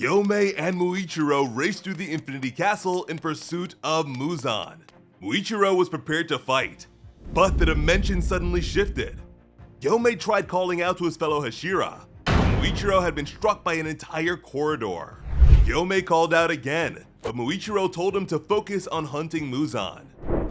Gyomei and Muichiro raced through the Infinity Castle in pursuit of Muzan. Muichiro was prepared to fight, but the dimension suddenly shifted. Gyomei tried calling out to his fellow Hashira, but Muichiro had been struck by an entire corridor. Gyomei called out again, but Muichiro told him to focus on hunting Muzan.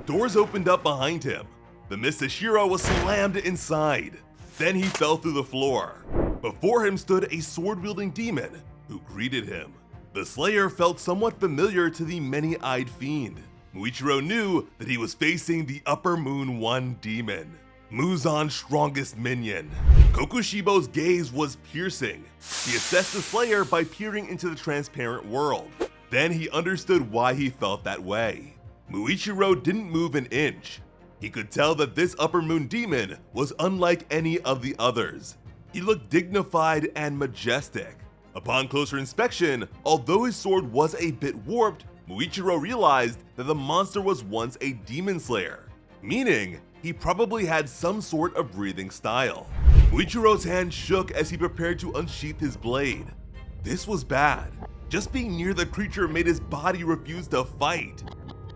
Doors opened up behind him. The Mist Hashira was slammed inside. Then he fell through the floor. Before him stood a sword-wielding demon who greeted him. The Slayer felt somewhat familiar to the many-eyed fiend. Muichiro knew that he was facing the Upper Moon 1 demon, Muzan's strongest minion. Kokushibo's gaze was piercing. He assessed the Slayer by peering into the transparent world. Then he understood why he felt that way. Muichiro didn't move an inch. He could tell that this Upper Moon demon was unlike any of the others. He looked dignified and majestic. Upon closer inspection, although his sword was a bit warped, Muichiro realized that the monster was once a demon slayer, meaning he probably had some sort of breathing style. Muichiro's hand shook as he prepared to unsheath his blade. This was bad. Just being near the creature made his body refuse to fight.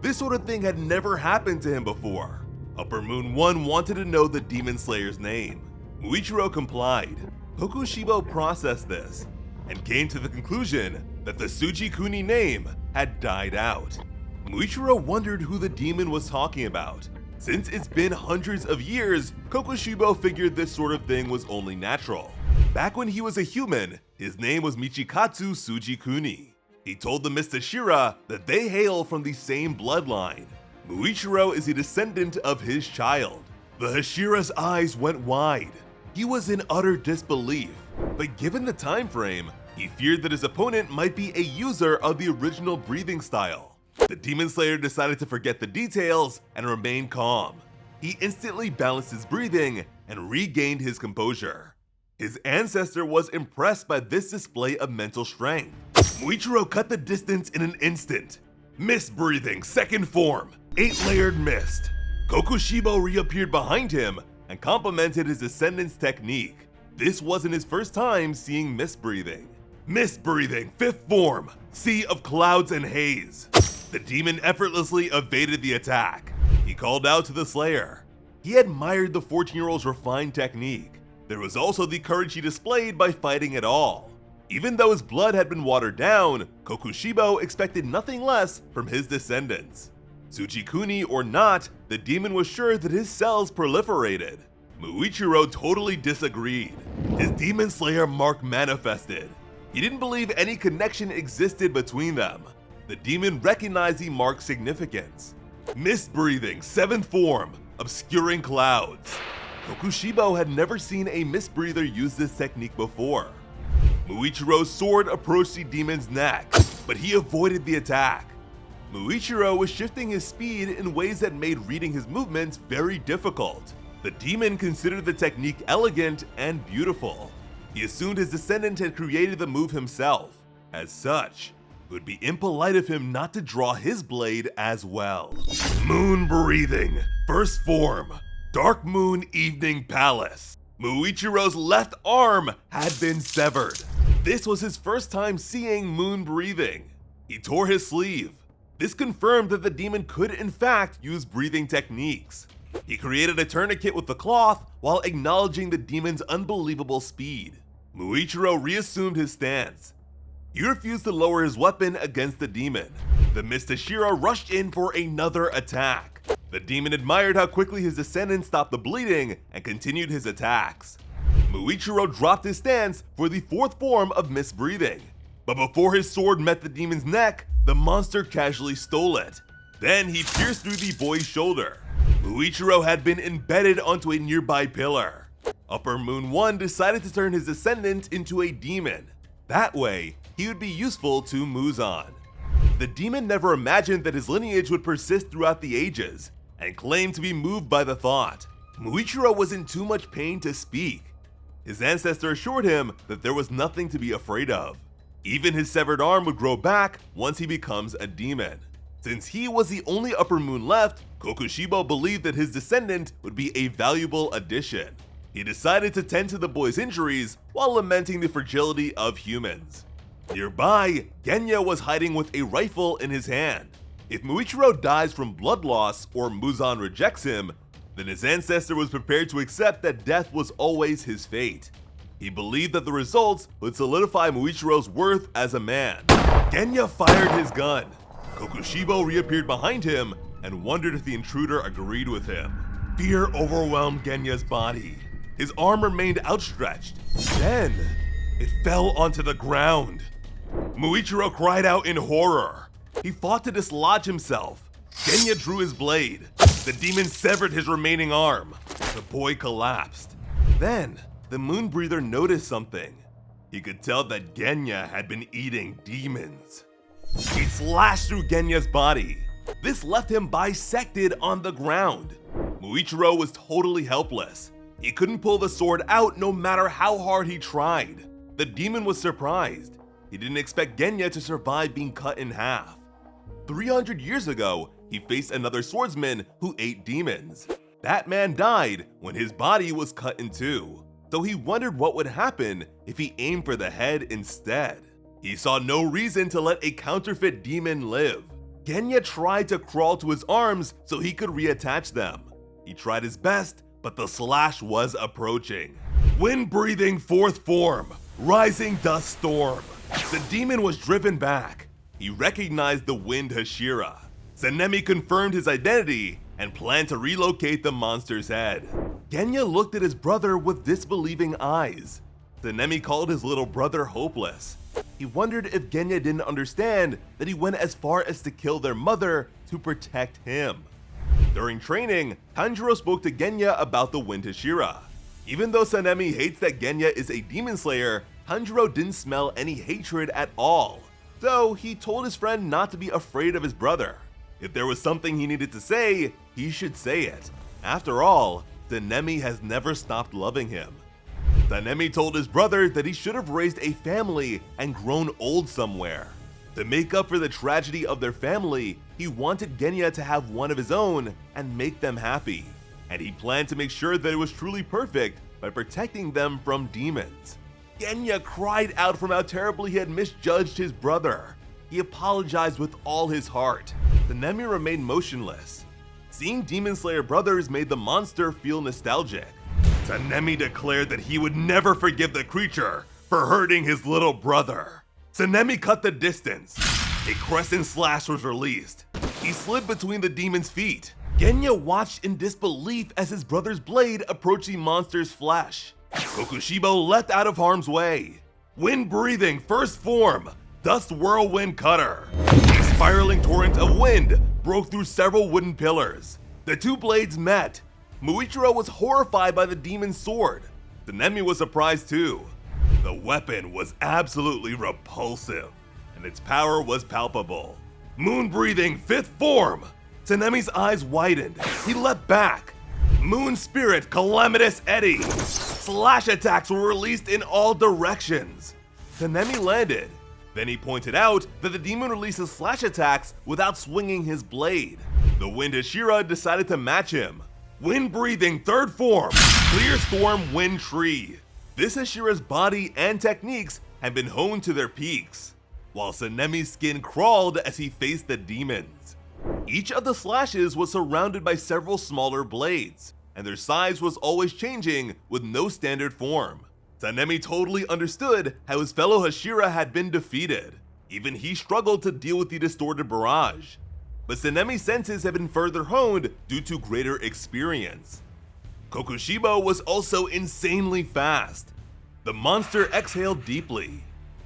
This sort of thing had never happened to him before. Upper Moon 1 wanted to know the demon slayer's name. Muichiro complied. Kokushibo processed this and came to the conclusion that the Tsujikuni name had died out. Muichiro wondered who the demon was talking about. Since it's been hundreds of years, Kokushibo figured this sort of thing was only natural. Back when he was a human, his name was Michikatsu Tsujikuni. He told the Mist Hashira that they hail from the same bloodline. Muichiro is a descendant of his child. The Hashira's eyes went wide. He was in utter disbelief, but given the time frame, he feared that his opponent might be a user of the original breathing style. The Demon Slayer decided to forget the details and remain calm. He instantly balanced his breathing and regained his composure. His ancestor was impressed by this display of mental strength. Muichiro cut the distance in an instant. Mist breathing, second form, 8-layered mist. Kokushibo reappeared behind him and complimented his descendant's technique. This wasn't his first time seeing mist breathing. Mist breathing, 5th form, sea of clouds and haze. The demon effortlessly evaded the attack. He called out to the Slayer. He admired the 14-year-old's refined technique. There was also the courage he displayed by fighting at all. Even though his blood had been watered down, Kokushibo expected nothing less from his descendants. Tsujikuni or not, the demon was sure that his cells proliferated. Muichiro totally disagreed. His demon slayer mark manifested. He didn't believe any connection existed between them. The demon recognized the mark's significance. Mist breathing, 7th form, obscuring clouds. Kokushibo had never seen a mist breather use this technique before. Muichiro's sword approached the demon's neck, but he avoided the attack. Muichiro was shifting his speed in ways that made reading his movements very difficult. The demon considered the technique elegant and beautiful. He assumed his descendant had created the move himself. As such, it would be impolite of him not to draw his blade as well. Moon breathing, 1st form, Dark Moon Evening Palace. Muichiro's left arm had been severed. This was his first time seeing moon breathing. He tore his sleeve. This confirmed that the demon could in fact use breathing techniques. He created a tourniquet with the cloth while acknowledging the demon's unbelievable speed. Muichiro reassumed his stance. He refused to lower his weapon against the demon. The Mist Hashira rushed in for another attack. The demon admired how quickly his descendant stopped the bleeding and continued his attacks. Muichiro dropped his stance for the 4th form of mist breathing. But before his sword met the demon's neck, the monster casually stole it. Then he pierced through the boy's shoulder. Muichiro had been embedded onto a nearby pillar. Upper Moon 1 decided to turn his descendant into a demon. That way, he would be useful to Muzan. The demon never imagined that his lineage would persist throughout the ages, and claimed to be moved by the thought. Muichiro was in too much pain to speak. His ancestor assured him that there was nothing to be afraid of. Even his severed arm would grow back once he becomes a demon. Since he was the only Upper Moon left, Kokushibo believed that his descendant would be a valuable addition. He decided to tend to the boy's injuries while lamenting the fragility of humans. Nearby, Genya was hiding with a rifle in his hand. If Muichiro dies from blood loss or Muzan rejects him, then his ancestor was prepared to accept that death was always his fate. He believed that the results would solidify Muichiro's worth as a man. Genya fired his gun. Kokushibo reappeared behind him and wondered if the intruder agreed with him. Fear overwhelmed Genya's body. His arm remained outstretched. Then, it fell onto the ground. Muichiro cried out in horror. He fought to dislodge himself. Genya drew his blade. The demon severed his remaining arm. The boy collapsed. Then, the moon breather noticed something. He could tell that Genya had been eating demons. He slashed through Genya's body. This left him bisected on the ground. Muichiro was totally helpless. He couldn't pull the sword out no matter how hard he tried. The demon was surprised. He didn't expect Genya to survive being cut in half. 300 years ago, he faced another swordsman who ate demons. That man died when his body was cut in two, so he wondered what would happen if he aimed for the head instead. He saw no reason to let a counterfeit demon live. Genya tried to crawl to his arms so he could reattach them. He tried his best, but the slash was approaching. Wind-breathing fourth form, rising dust storm. The demon was driven back. He recognized the wind Hashira. Sanemi confirmed his identity and planned to relocate the monster's head. Genya looked at his brother with disbelieving eyes. Sanemi called his little brother hopeless. He wondered if Genya didn't understand that he went as far as to kill their mother to protect him. During training, Tanjiro spoke to Genya about the wind Hashira. Even though Sanemi hates that Genya is a demon slayer, Tanjiro didn't smell any hatred at all. So he told his friend not to be afraid of his brother. If there was something he needed to say, he should say it. After all, Sanemi has never stopped loving him. Sanemi told his brother that he should have raised a family and grown old somewhere. To make up for the tragedy of their family, he wanted Genya to have one of his own and make them happy. And he planned to make sure that it was truly perfect by protecting them from demons. Genya cried out from how terribly he had misjudged his brother. He apologized with all his heart. Sanemi remained motionless. Seeing Demon Slayer brothers made the monster feel nostalgic. Sanemi declared that he would never forgive the creature for hurting his little brother. Sanemi cut the distance. A crescent slash was released. He slid between the demon's feet. Genya watched in disbelief as his brother's blade approached the monster's flesh. Kokushibo leapt out of harm's way. Wind-breathing first form, Dust Whirlwind Cutter. A spiraling torrent of wind broke through several wooden pillars. The two blades met. Muichiro was horrified by the demon's sword. Sanemi was surprised too. The weapon was absolutely repulsive, and its power was palpable. Moon-breathing fifth form. Sanemi's eyes widened. He leapt back. Moon Spirit Calamitous Eddy. Slash attacks were released in all directions. Sanemi landed. Then he pointed out that the demon releases slash attacks without swinging his blade. The wind Hashira decided to match him. Wind-breathing third form, Clear Storm Wind Tree. This Hashira's body and techniques had been honed to their peaks, while Sanemi's skin crawled as he faced the demons. Each of the slashes was surrounded by several smaller blades, and their size was always changing with no standard form. Sanemi totally understood how his fellow Hashira had been defeated. Even he struggled to deal with the distorted barrage. But Sanemi's senses had been further honed due to greater experience. Kokushibo was also insanely fast. The monster exhaled deeply.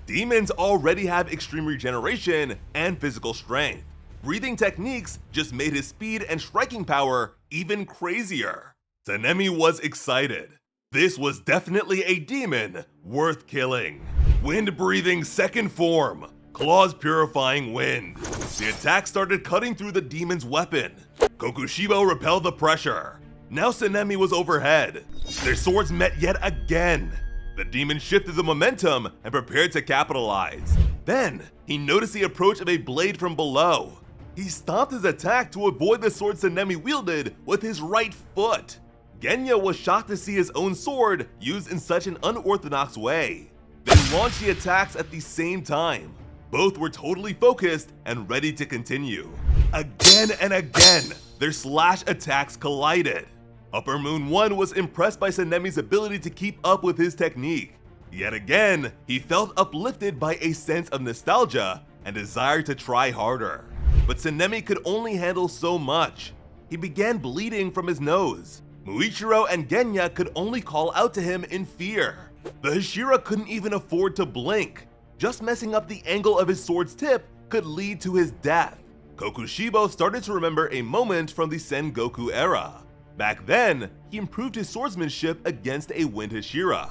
Demons already have extreme regeneration and physical strength. Breathing techniques just made his speed and striking power even crazier. Sanemi was excited. This was definitely a demon worth killing. Wind-breathing second form, Claws Purifying Wind. The attack started cutting through the demon's weapon. Kokushibo repelled the pressure. Now Sanemi was overhead. Their swords met yet again. The demon shifted the momentum and prepared to capitalize. Then, he noticed the approach of a blade from below. He stopped his attack to avoid the sword Sanemi wielded with his right foot. Genya was shocked to see his own sword used in such an unorthodox way. Then launched the attacks at the same time. Both were totally focused and ready to continue. Again and again, their slash attacks collided. Upper Moon 1 was impressed by Sanemi's ability to keep up with his technique. Yet again, he felt uplifted by a sense of nostalgia and desire to try harder. But Sanemi could only handle so much. He began bleeding from his nose. Muichiro and Genya could only call out to him in fear. The Hashira couldn't even afford to blink. Just messing up the angle of his sword's tip could lead to his death. Kokushibo started to remember a moment from the Sengoku era. Back then, he improved his swordsmanship against a wind Hashira.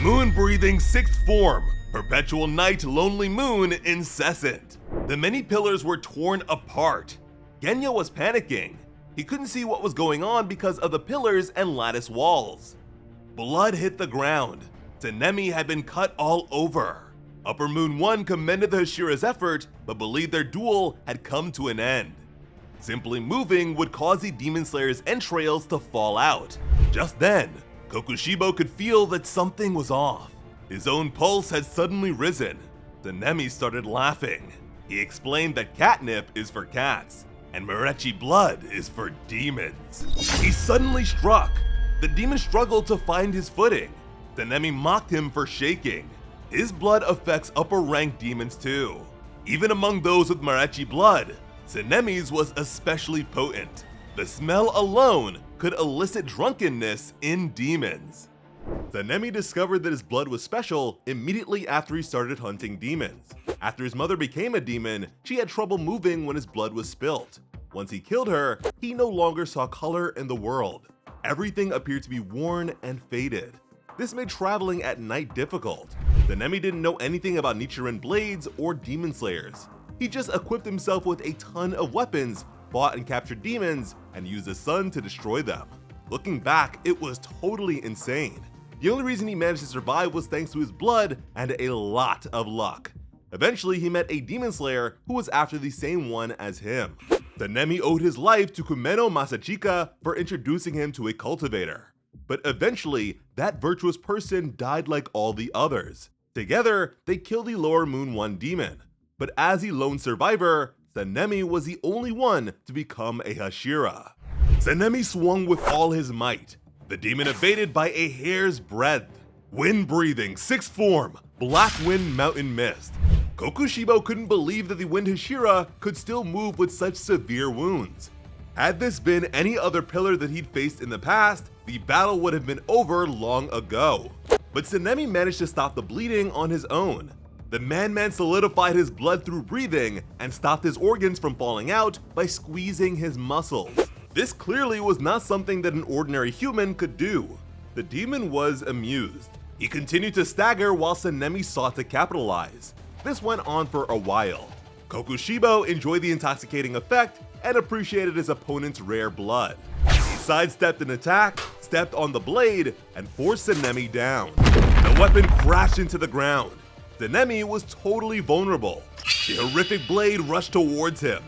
Moon-breathing sixth form, perpetual night, lonely moon, incessant. The many pillars were torn apart. Genya was panicking. He couldn't see what was going on because of the pillars and lattice walls. Blood hit the ground. Sanemi had been cut all over. Upper Moon 1 commended the Hashira's effort, but believed their duel had come to an end. Simply moving would cause the Demon Slayer's entrails to fall out. Just then, Kokushibo could feel that something was off. His own pulse had suddenly risen. Sanemi started laughing. He explained that catnip is for cats, and Marechi blood is for demons. He suddenly struck. The demon struggled to find his footing. Sanemi mocked him for shaking. His blood affects upper-ranked demons too. Even among those with Marechi blood, Sanemi's was especially potent. The smell alone could elicit drunkenness in demons. Sanemi discovered that his blood was special immediately after he started hunting demons. After his mother became a demon, she had trouble moving when his blood was spilt. Once he killed her, he no longer saw color in the world. Everything appeared to be worn and faded. This made traveling at night difficult. Sanemi didn't know anything about Nichiren blades or demon slayers. He just equipped himself with a ton of weapons, fought and captured demons, and used the sun to destroy them. Looking back, it was totally insane. The only reason he managed to survive was thanks to his blood and a lot of luck. Eventually, he met a demon slayer who was after the same one as him. Sanemi owed his life to Kumeno Masachika for introducing him to a cultivator. But eventually, that virtuous person died like all the others. Together, they killed the Lower Moon 1 demon. But as the lone survivor, Sanemi was the only one to become a Hashira. Sanemi swung with all his might. The demon evaded by a hair's breadth. Wind-breathing, sixth form, Black Wind Mountain Mist. Kokushibo couldn't believe that the Wind Hashira could still move with such severe wounds. Had this been any other pillar that he'd faced in the past, the battle would have been over long ago. But Sanemi managed to stop the bleeding on his own. The Man-Man solidified his blood through breathing and stopped his organs from falling out by squeezing his muscles. This clearly was not something that an ordinary human could do. The demon was amused. He continued to stagger while Sanemi sought to capitalize. This went on for a while. Kokushibo enjoyed the intoxicating effect and appreciated his opponent's rare blood. He sidestepped an attack, stepped on the blade, and forced Sanemi down. The weapon crashed into the ground. Sanemi was totally vulnerable. The horrific blade rushed towards him.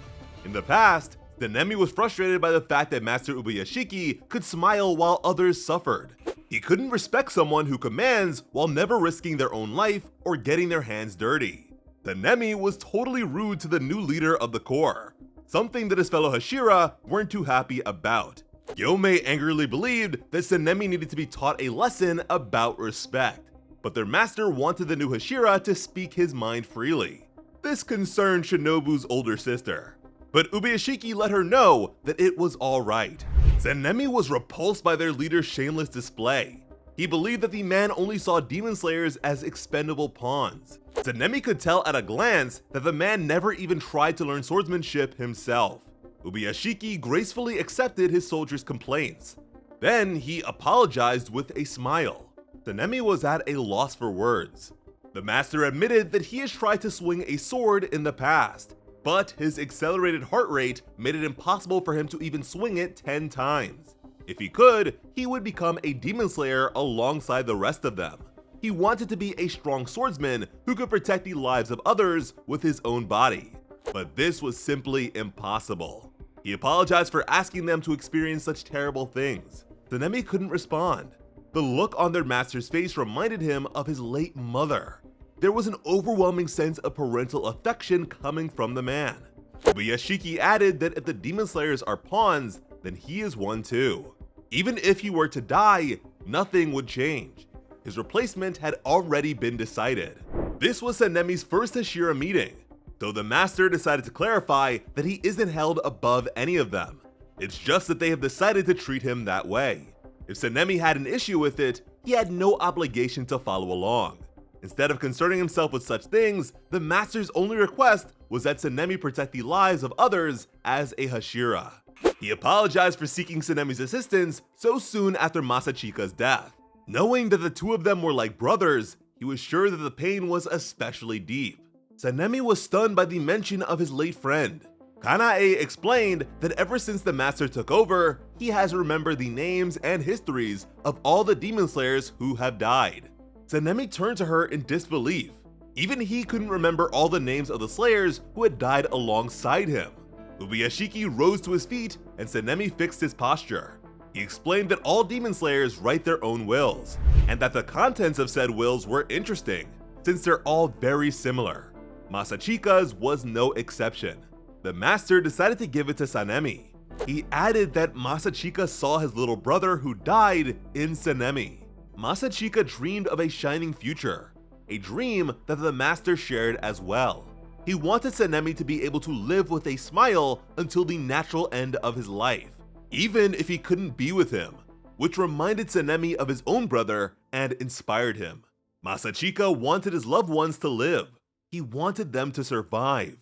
In the past, Sanemi was frustrated by the fact that Master Ubuyashiki could smile while others suffered. He couldn't respect someone who commands while never risking their own life or getting their hands dirty. Sanemi was totally rude to the new leader of the corps, something that his fellow Hashira weren't too happy about. Yomei angrily believed that Sanemi needed to be taught a lesson about respect, but their master wanted the new Hashira to speak his mind freely. This concerned Shinobu's older sister, but Ubuyashiki let her know that it was alright. Sanemi was repulsed by their leader's shameless display. He believed that the man only saw demon slayers as expendable pawns. Sanemi could tell at a glance that the man never even tried to learn swordsmanship himself. Ubuyashiki gracefully accepted his soldiers' complaints. Then he apologized with a smile. Sanemi was at a loss for words. The master admitted that he has tried to swing a sword in the past, but his accelerated heart rate made it impossible for him to even swing it 10 times. If he could, he would become a demon slayer alongside the rest of them. He wanted to be a strong swordsman who could protect the lives of others with his own body. But this was simply impossible. He apologized for asking them to experience such terrible things. Sanemi couldn't respond. The look on their master's face reminded him of his late mother. there was an overwhelming sense of parental affection coming from the man. Kobayashi added that if the Demon Slayers are pawns, then he is one too. Even if he were to die, nothing would change. His replacement had already been decided. This was Sanemi's first Hashira meeting, though the master decided to clarify that he isn't held above any of them. It's just that they have decided to treat him that way. If Sanemi had an issue with it, he had no obligation to follow along. Instead of concerning himself with such things, the master's only request was that Sanemi protect the lives of others as a Hashira. He apologized for seeking Sanemi's assistance so soon after Masachika's death. Knowing that the two of them were like brothers, he was sure that the pain was especially deep. Sanemi was stunned by the mention of his late friend. Kanae explained that ever since the master took over, he has remembered the names and histories of all the Demon Slayers who have died. Sanemi turned to her in disbelief. Even he couldn't remember all the names of the Slayers who had died alongside him. Kobayashi rose to his feet and Sanemi fixed his posture. He explained that all Demon Slayers write their own wills, and that the contents of said wills were interesting, since they're all very similar. Masachika's was no exception. The master decided to give it to Sanemi. He added that Masachika saw his little brother who died in Sanemi. Masachika dreamed of a shining future, a dream that the master shared as well. He wanted Sanemi to be able to live with a smile until the natural end of his life, even if he couldn't be with him, which reminded Sanemi of his own brother and inspired him. Masachika wanted his loved ones to live. He wanted them to survive.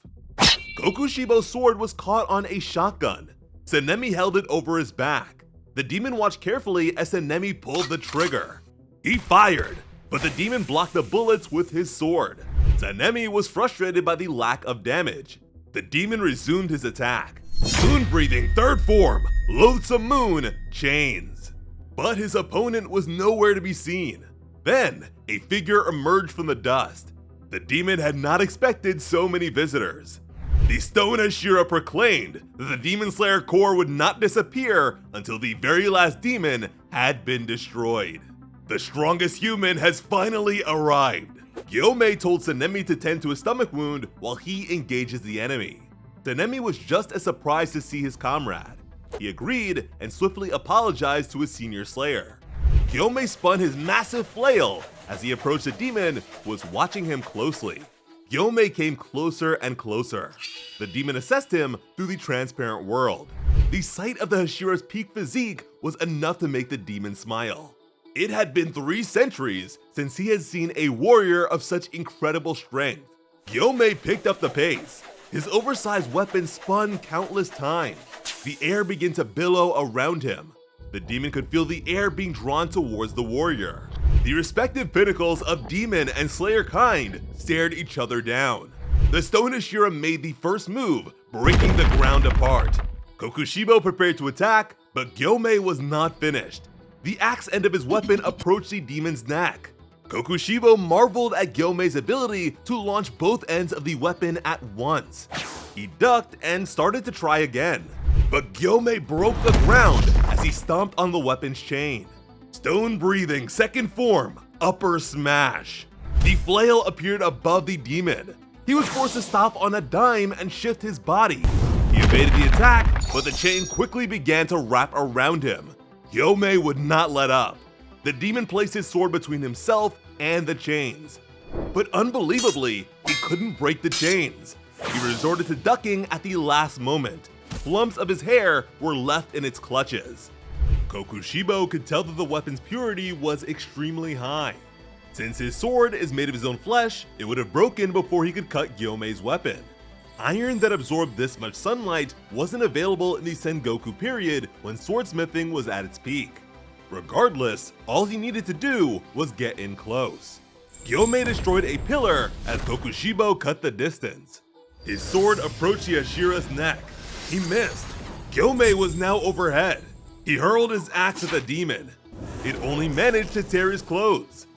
Kokushibo's sword was caught on a shotgun. Sanemi held it over his back. The demon watched carefully as Sanemi pulled the trigger. He fired, but the demon blocked the bullets with his sword. Sanemi was frustrated by the lack of damage. The demon resumed his attack. Moon-breathing third form, loathsome moon, chains. But his opponent was nowhere to be seen. Then, a figure emerged from the dust. The demon had not expected so many visitors. The Stone Hashira proclaimed that the Demon Slayer core would not disappear until the very last demon had been destroyed. The strongest human has finally arrived. Gyomei told Sanemi to tend to his stomach wound while he engages the enemy. Sanemi was just as surprised to see his comrade. He agreed and swiftly apologized to his senior slayer. Gyomei spun his massive flail as he approached the demon who was watching him closely. Gyomei came closer and closer. The demon assessed him through the transparent world. The sight of the Hashira's peak physique was enough to make the demon smile. It had been 3 centuries since he had seen a warrior of such incredible strength. Gyomei picked up the pace. His oversized weapon spun countless times. The air began to billow around him. The demon could feel the air being drawn towards the warrior. The respective pinnacles of demon and slayer kind stared each other down. The Stone Hashira made the first move, breaking the ground apart. Kokushibo prepared to attack, but Gyomei was not finished. The axe end of his weapon approached the demon's neck. Kokushibo marveled at Gyomei's ability to launch both ends of the weapon at once. He ducked and started to try again, but Gyomei broke the ground as he stomped on the weapon's chain. Stone-breathing second form, upper smash. The flail appeared above the demon. He was forced to stop on a dime and shift his body. He evaded the attack, but the chain quickly began to wrap around him. Gyomei would not let up. The demon placed his sword between himself and the chains. But unbelievably, he couldn't break the chains. He resorted to ducking at the last moment. Clumps of his hair were left in its clutches. Kokushibo could tell that the weapon's purity was extremely high. Since his sword is made of his own flesh, it would have broken before he could cut Gyomei's weapon. Iron that absorbed this much sunlight wasn't available in the Sengoku period when swordsmithing was at its peak. Regardless, all he needed to do was get in close. Gyomei destroyed a pillar as Kokushibo cut the distance. His sword approached the Hashira's neck. He missed. Gyomei was now overhead. He hurled his axe at the demon. It only managed to tear his clothes.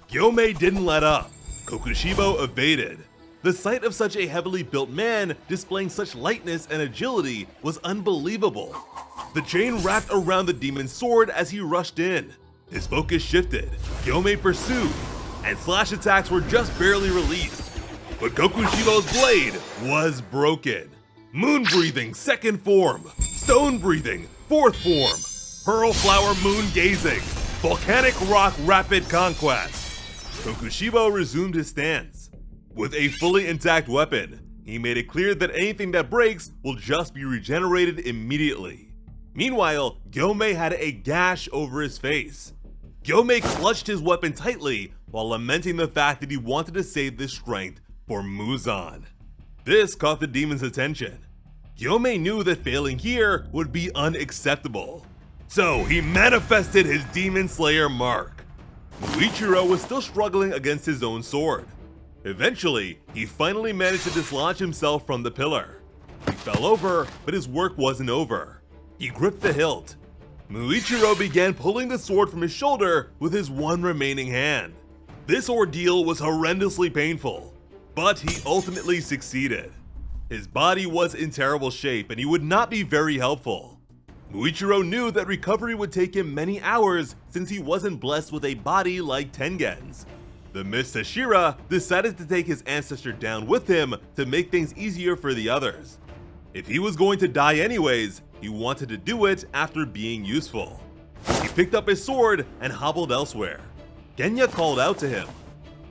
Gyomei didn't let up. Kokushibo evaded. The sight of such a heavily built man displaying such lightness and agility was unbelievable. The chain wrapped around the demon's sword as he rushed in. His focus shifted. Gyomei pursued. and slash attacks were just barely released. But Kokushibo's blade was broken. Moon breathing, second form. Stone breathing, fourth form. Pearl flower moon gazing. Volcanic rock rapid conquest. Kokushibo resumed his stance. With a fully intact weapon, he made it clear that anything that breaks will just be regenerated immediately. Meanwhile, Gyomei had a gash over his face. Gyomei clutched his weapon tightly while lamenting the fact that he wanted to save this strength for Muzan. This caught the demon's attention. Gyomei knew that failing here would be unacceptable. So he manifested his Demon Slayer mark. Muichiro was still struggling against his own sword. Eventually, he finally managed to dislodge himself from the pillar. He fell over, but his work wasn't over. He gripped the hilt. Muichiro began pulling the sword from his shoulder with his one remaining hand. This ordeal was horrendously painful, but he ultimately succeeded. His body was in terrible shape and he would not be very helpful. Muichiro knew that recovery would take him many hours since he wasn't blessed with a body like Tengen's. The Mist Hashira decided to take his ancestor down with him to make things easier for the others. If he was going to die anyways, he wanted to do it after being useful. He picked up his sword and hobbled elsewhere. Genya called out to him.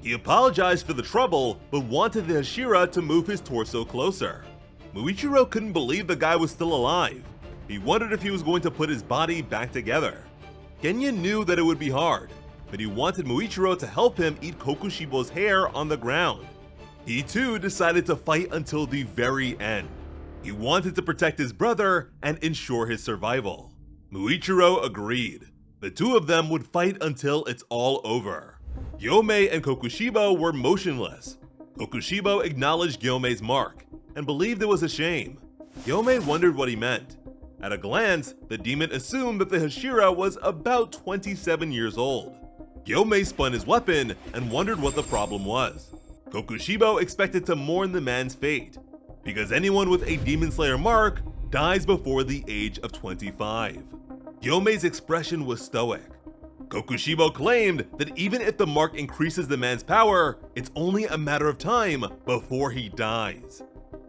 He apologized for the trouble, but wanted the Hashira to move his torso closer. Muichiro couldn't believe the guy was still alive. He wondered if he was going to put his body back together. Genya knew that it would be hard, but he wanted Muichiro to help him eat Kokushibo's hair on the ground. He too decided to fight until the very end. He wanted to protect his brother and ensure his survival. Muichiro agreed. The two of them would fight until it's all over. Gyomei and Kokushibo were motionless. Kokushibo acknowledged Gyomei's mark and believed it was a shame. Gyomei wondered what he meant. At a glance, the demon assumed that the Hashira was about 27 years old. Gyomei spun his weapon and wondered what the problem was. Kokushibo expected to mourn the man's fate, because anyone with a Demon Slayer mark dies before the age of 25. Gyomei's expression was stoic. Kokushibo claimed that even if the mark increases the man's power, it's only a matter of time before he dies.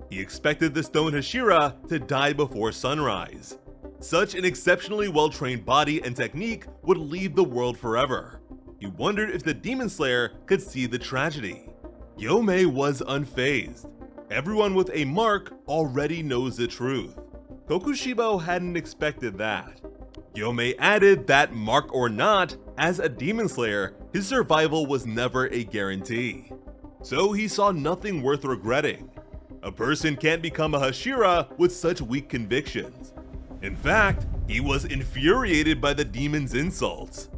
He expected the stone Hashira to die before sunrise. Such an exceptionally well-trained body and technique would leave the world forever. He wondered if the Demon Slayer could see the tragedy. Gyomei was unfazed. Everyone with a mark already knows the truth. Kokushibo hadn't expected that. Gyomei added that, mark or not, as a Demon Slayer, his survival was never a guarantee. So he saw nothing worth regretting. A person can't become a Hashira with such weak convictions. In fact, he was infuriated by the demon's insults.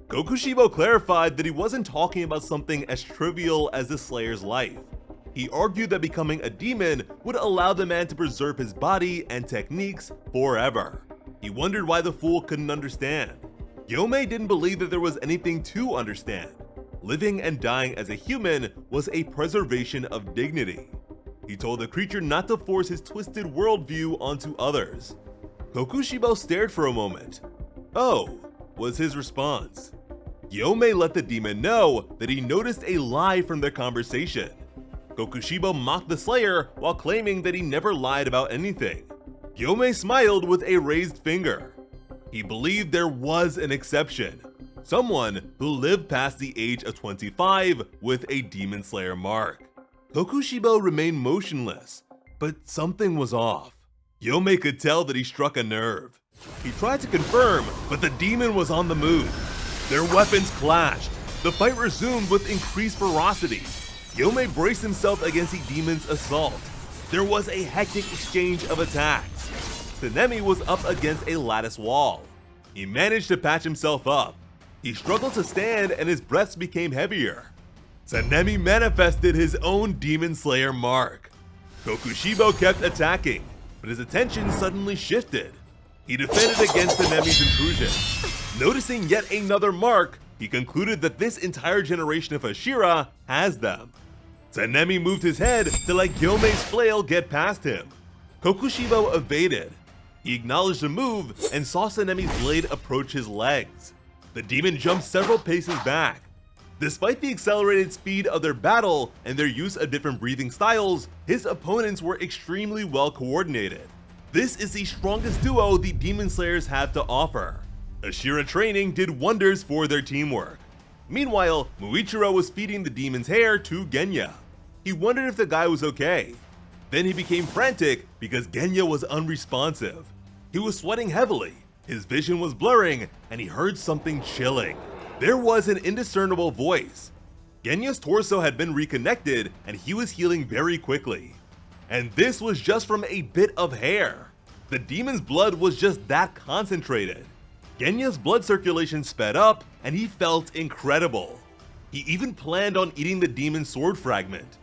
Kokushibo clarified that he wasn't talking about something as trivial as the Slayer's life. He argued that becoming a demon would allow the man to preserve his body and techniques forever. He wondered why the fool couldn't understand. Gyomei didn't believe that there was anything to understand. Living and dying as a human was a preservation of dignity. He told the creature not to force his twisted worldview onto others. Kokushibo stared for a moment. "Oh," was his response. Gyomei let the demon know that he noticed a lie from their conversation. Kokushibo mocked the Slayer while claiming that he never lied about anything. Gyomei smiled with a raised finger. He believed there was an exception. Someone who lived past the age of 25 with a Demon Slayer mark. Kokushibo remained motionless, but something was off. Gyomei could tell that he struck a nerve. He tried to confirm, but the demon was on the move. Their weapons clashed. The fight resumed with increased ferocity. Gyomei braced himself against the demon's assault. There was a hectic exchange of attacks. Tsunemi was up against a lattice wall. He managed to patch himself up. He struggled to stand and his breaths became heavier. Tsunemi manifested his own Demon Slayer mark. Kokushibo kept attacking, but his attention suddenly shifted. He defended against Tsunemi's intrusion. Noticing yet another mark, he concluded that this entire generation of Hashira has them. Tsunemi moved his head to let Gyomei's flail get past him. Kokushibo evaded. He acknowledged the move and saw Tsunemi's blade approach his legs. The demon jumped several paces back. Despite the accelerated speed of their battle and their use of different breathing styles, his opponents were extremely well coordinated. This is the strongest duo the Demon Slayers have to offer. Hashira training did wonders for their teamwork. Meanwhile, Muichiro was feeding the demon's hair to Genya. He wondered if the guy was okay. Then he became frantic because Genya was unresponsive. He was sweating heavily, his vision was blurring, and he heard something chilling. There was an indiscernible voice. Genya's torso had been reconnected and he was healing very quickly. And this was just from a bit of hair. The demon's blood was just that concentrated. Genya's blood circulation sped up and he felt incredible. He even planned on eating the demon's sword fragment.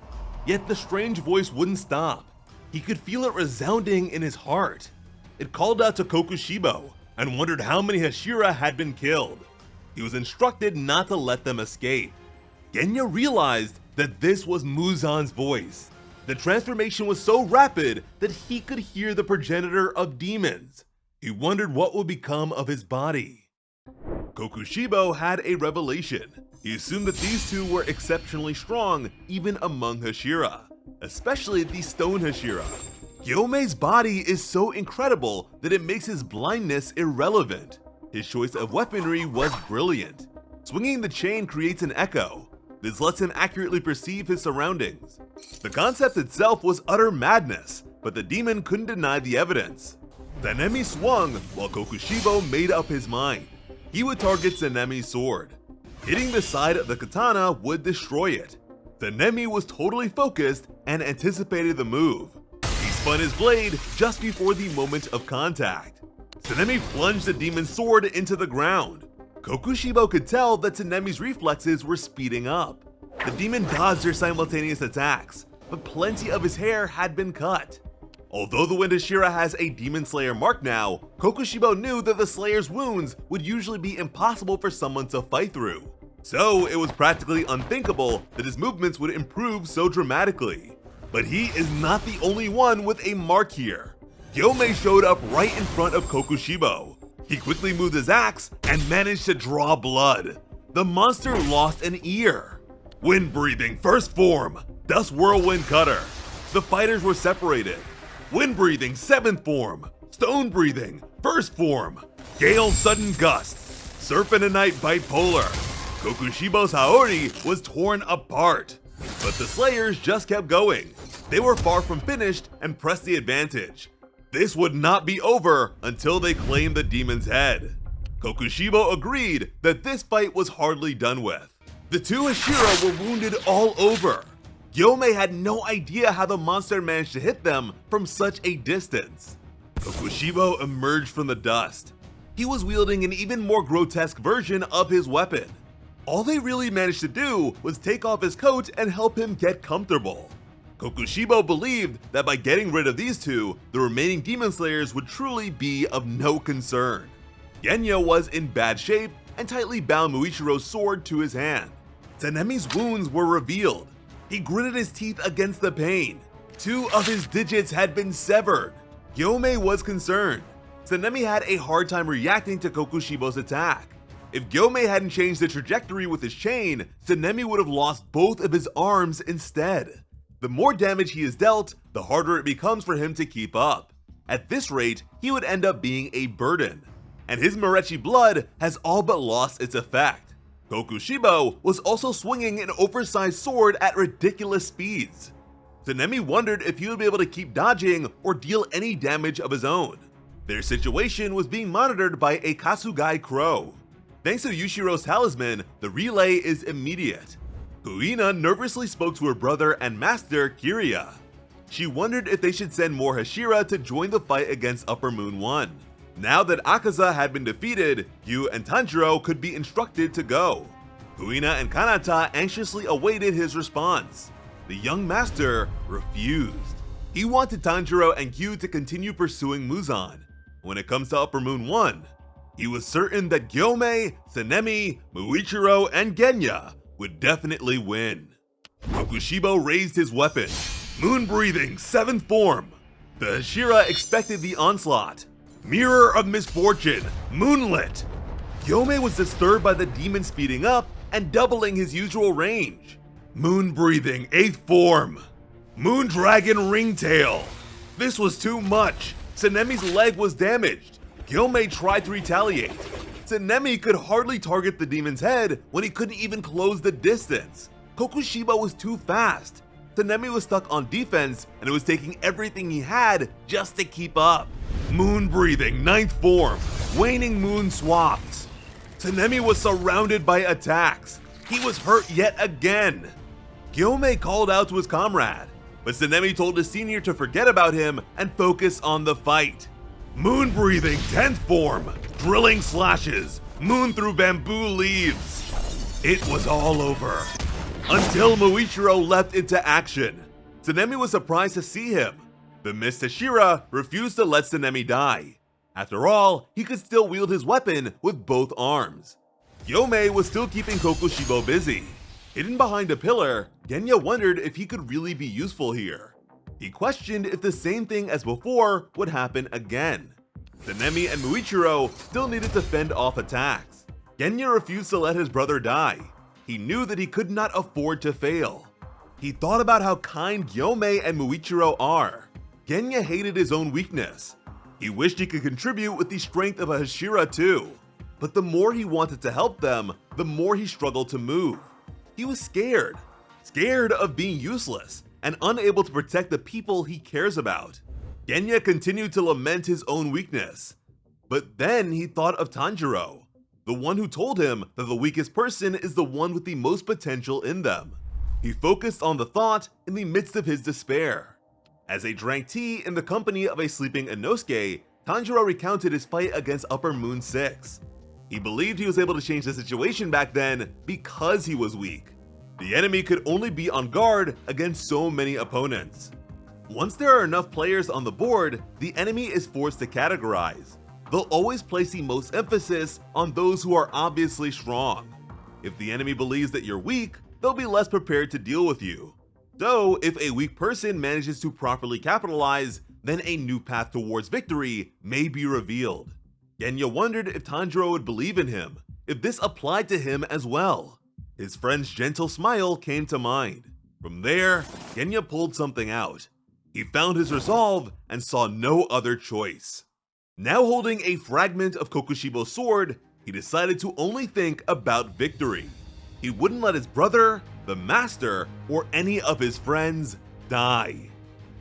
Yet the strange voice wouldn't stop. He could feel it resounding in his heart. It called out to Kokushibo and wondered how many Hashira had been killed. He was instructed not to let them escape. Genya realized that this was Muzan's voice. The transformation was so rapid that he could hear the progenitor of demons. He wondered what would become of his body. Kokushibo had a revelation. He assumed that these two were exceptionally strong even among Hashira, especially the stone Hashira. Gyomei's body is so incredible that it makes his blindness irrelevant. His choice of weaponry was brilliant. Swinging the chain creates an echo. This lets him accurately perceive his surroundings. The concept itself was utter madness, but the demon couldn't deny the evidence. Sanemi swung while Kokushibo made up his mind. He would target Sanemi's sword. Hitting the side of the katana would destroy it. Sanemi was totally focused and anticipated the move. He spun his blade just before the moment of contact. Sanemi plunged the demon's sword into the ground. Kokushibo could tell that Sanemi's reflexes were speeding up. The demon dodged their simultaneous attacks, but plenty of his hair had been cut. Although the Wind Hashira has a Demon Slayer mark now, Kokushibo knew that the Slayer's wounds would usually be impossible for someone to fight through. So it was practically unthinkable that his movements would improve so dramatically. But he is not the only one with a mark here. Gyomei showed up right in front of Kokushibo. He quickly moved his axe and managed to draw blood. The monster lost an ear. Wind breathing first form, Dust Whirlwind Cutter. The fighters were separated. Wind breathing seventh form, Stone breathing first form, Gale Sudden Gust, Serpent and Night Bipolar. Kokushibo's Haori was torn apart, but the Slayers just kept going. They were far from finished and pressed the advantage. This would not be over until they claimed the demon's head. Kokushibo agreed that this fight was hardly done with. The two Hashira were wounded all over. Gyomei had no idea how the monster managed to hit them from such a distance. Kokushibo emerged from the dust. He was wielding an even more grotesque version of his weapon. All they really managed to do was take off his coat and help him get comfortable. Kokushibo believed that by getting rid of these two, the remaining Demon Slayers would truly be of no concern. Genya was in bad shape and tightly bound Muichiro's sword to his hand. Sanemi's wounds were revealed. He gritted his teeth against the pain. Two of his digits had been severed. Gyomei was concerned. Sanemi had a hard time reacting to Kokushibo's attack. If Gyomei hadn't changed the trajectory with his chain, Sanemi would have lost both of his arms instead. The more damage he is dealt, the harder it becomes for him to keep up. At this rate, he would end up being a burden. And his Marechi blood has all but lost its effect. Kokushibo was also swinging an oversized sword at ridiculous speeds. Sanemi wondered if he would be able to keep dodging or deal any damage of his own. Their situation was being monitored by a Kasugai crow. Thanks to Yushiro's talisman, the relay is immediate. Kuina nervously spoke to her brother and master, Kiria. She wondered if they should send more Hashira to join the fight against Upper Moon 1. Now that Akaza had been defeated, Yu and Tanjiro could be instructed to go. Kuina and Kanata anxiously awaited his response. The young master refused. He wanted Tanjiro and Yu to continue pursuing Muzan. When it comes to Upper Moon 1, he was certain that Gyomei, Sanemi, Muichiro, and Genya would definitely win. Kokushibo raised his weapon. Moon breathing, 7th form. The Hashira expected the onslaught. Mirror of Misfortune, Moonlit. Gyomei was disturbed by the demon speeding up and doubling his usual range. Moon Breathing 8th form. Moon Dragon Ringtail. This was too much. Sanemi's leg was damaged. Gyomei tried to retaliate. Sanemi could hardly target the demon's head when he couldn't even close the distance. Kokushibo was too fast. Sanemi was stuck on defense and it was taking everything he had just to keep up. Moon Breathing 9th form. Waning Moon Swaps. Sanemi was surrounded by attacks. He was hurt yet again. Gyomei called out to his comrade, but Sanemi told his senior to forget about him and focus on the fight. Moon Breathing 10th form. Drilling Slashes. Moon through bamboo leaves. It was all over. Until Muichiro leapt into action. Sanemi was surprised to see him. The missed Hashira refused to let Sanemi die. After all, he could still wield his weapon with both arms. Gyomei was still keeping Kokushibo busy. Hidden behind a pillar, Genya wondered if he could really be useful here. He questioned if the same thing as before would happen again. Sanemi and Muichiro still needed to fend off attacks. Genya refused to let his brother die. He knew that he could not afford to fail. He thought about how kind Gyomei and Muichiro are. Genya hated his own weakness. He wished he could contribute with the strength of a Hashira too. But the more he wanted to help them, the more he struggled to move. He was scared. Scared of being useless and unable to protect the people he cares about. Genya continued to lament his own weakness. But then he thought of Tanjiro, the one who told him that the weakest person is the one with the most potential in them. He focused on the thought in the midst of his despair. As they drank tea in the company of a sleeping Inosuke, Tanjiro recounted his fight against Upper Moon 6. He believed he was able to change the situation back then because he was weak. The enemy could only be on guard against so many opponents. Once there are enough players on the board, the enemy is forced to categorize. They'll always place the most emphasis on those who are obviously strong. If the enemy believes that you're weak, they'll be less prepared to deal with you. So, if a weak person manages to properly capitalize, then a new path towards victory may be revealed. Genya wondered if Tanjiro would believe in him, if this applied to him as well. His friend's gentle smile came to mind. From there, Genya pulled something out. He found his resolve and saw no other choice. Now holding a fragment of Kokushibo's sword, he decided to only think about victory. He wouldn't let his brother, the master, or any of his friends die.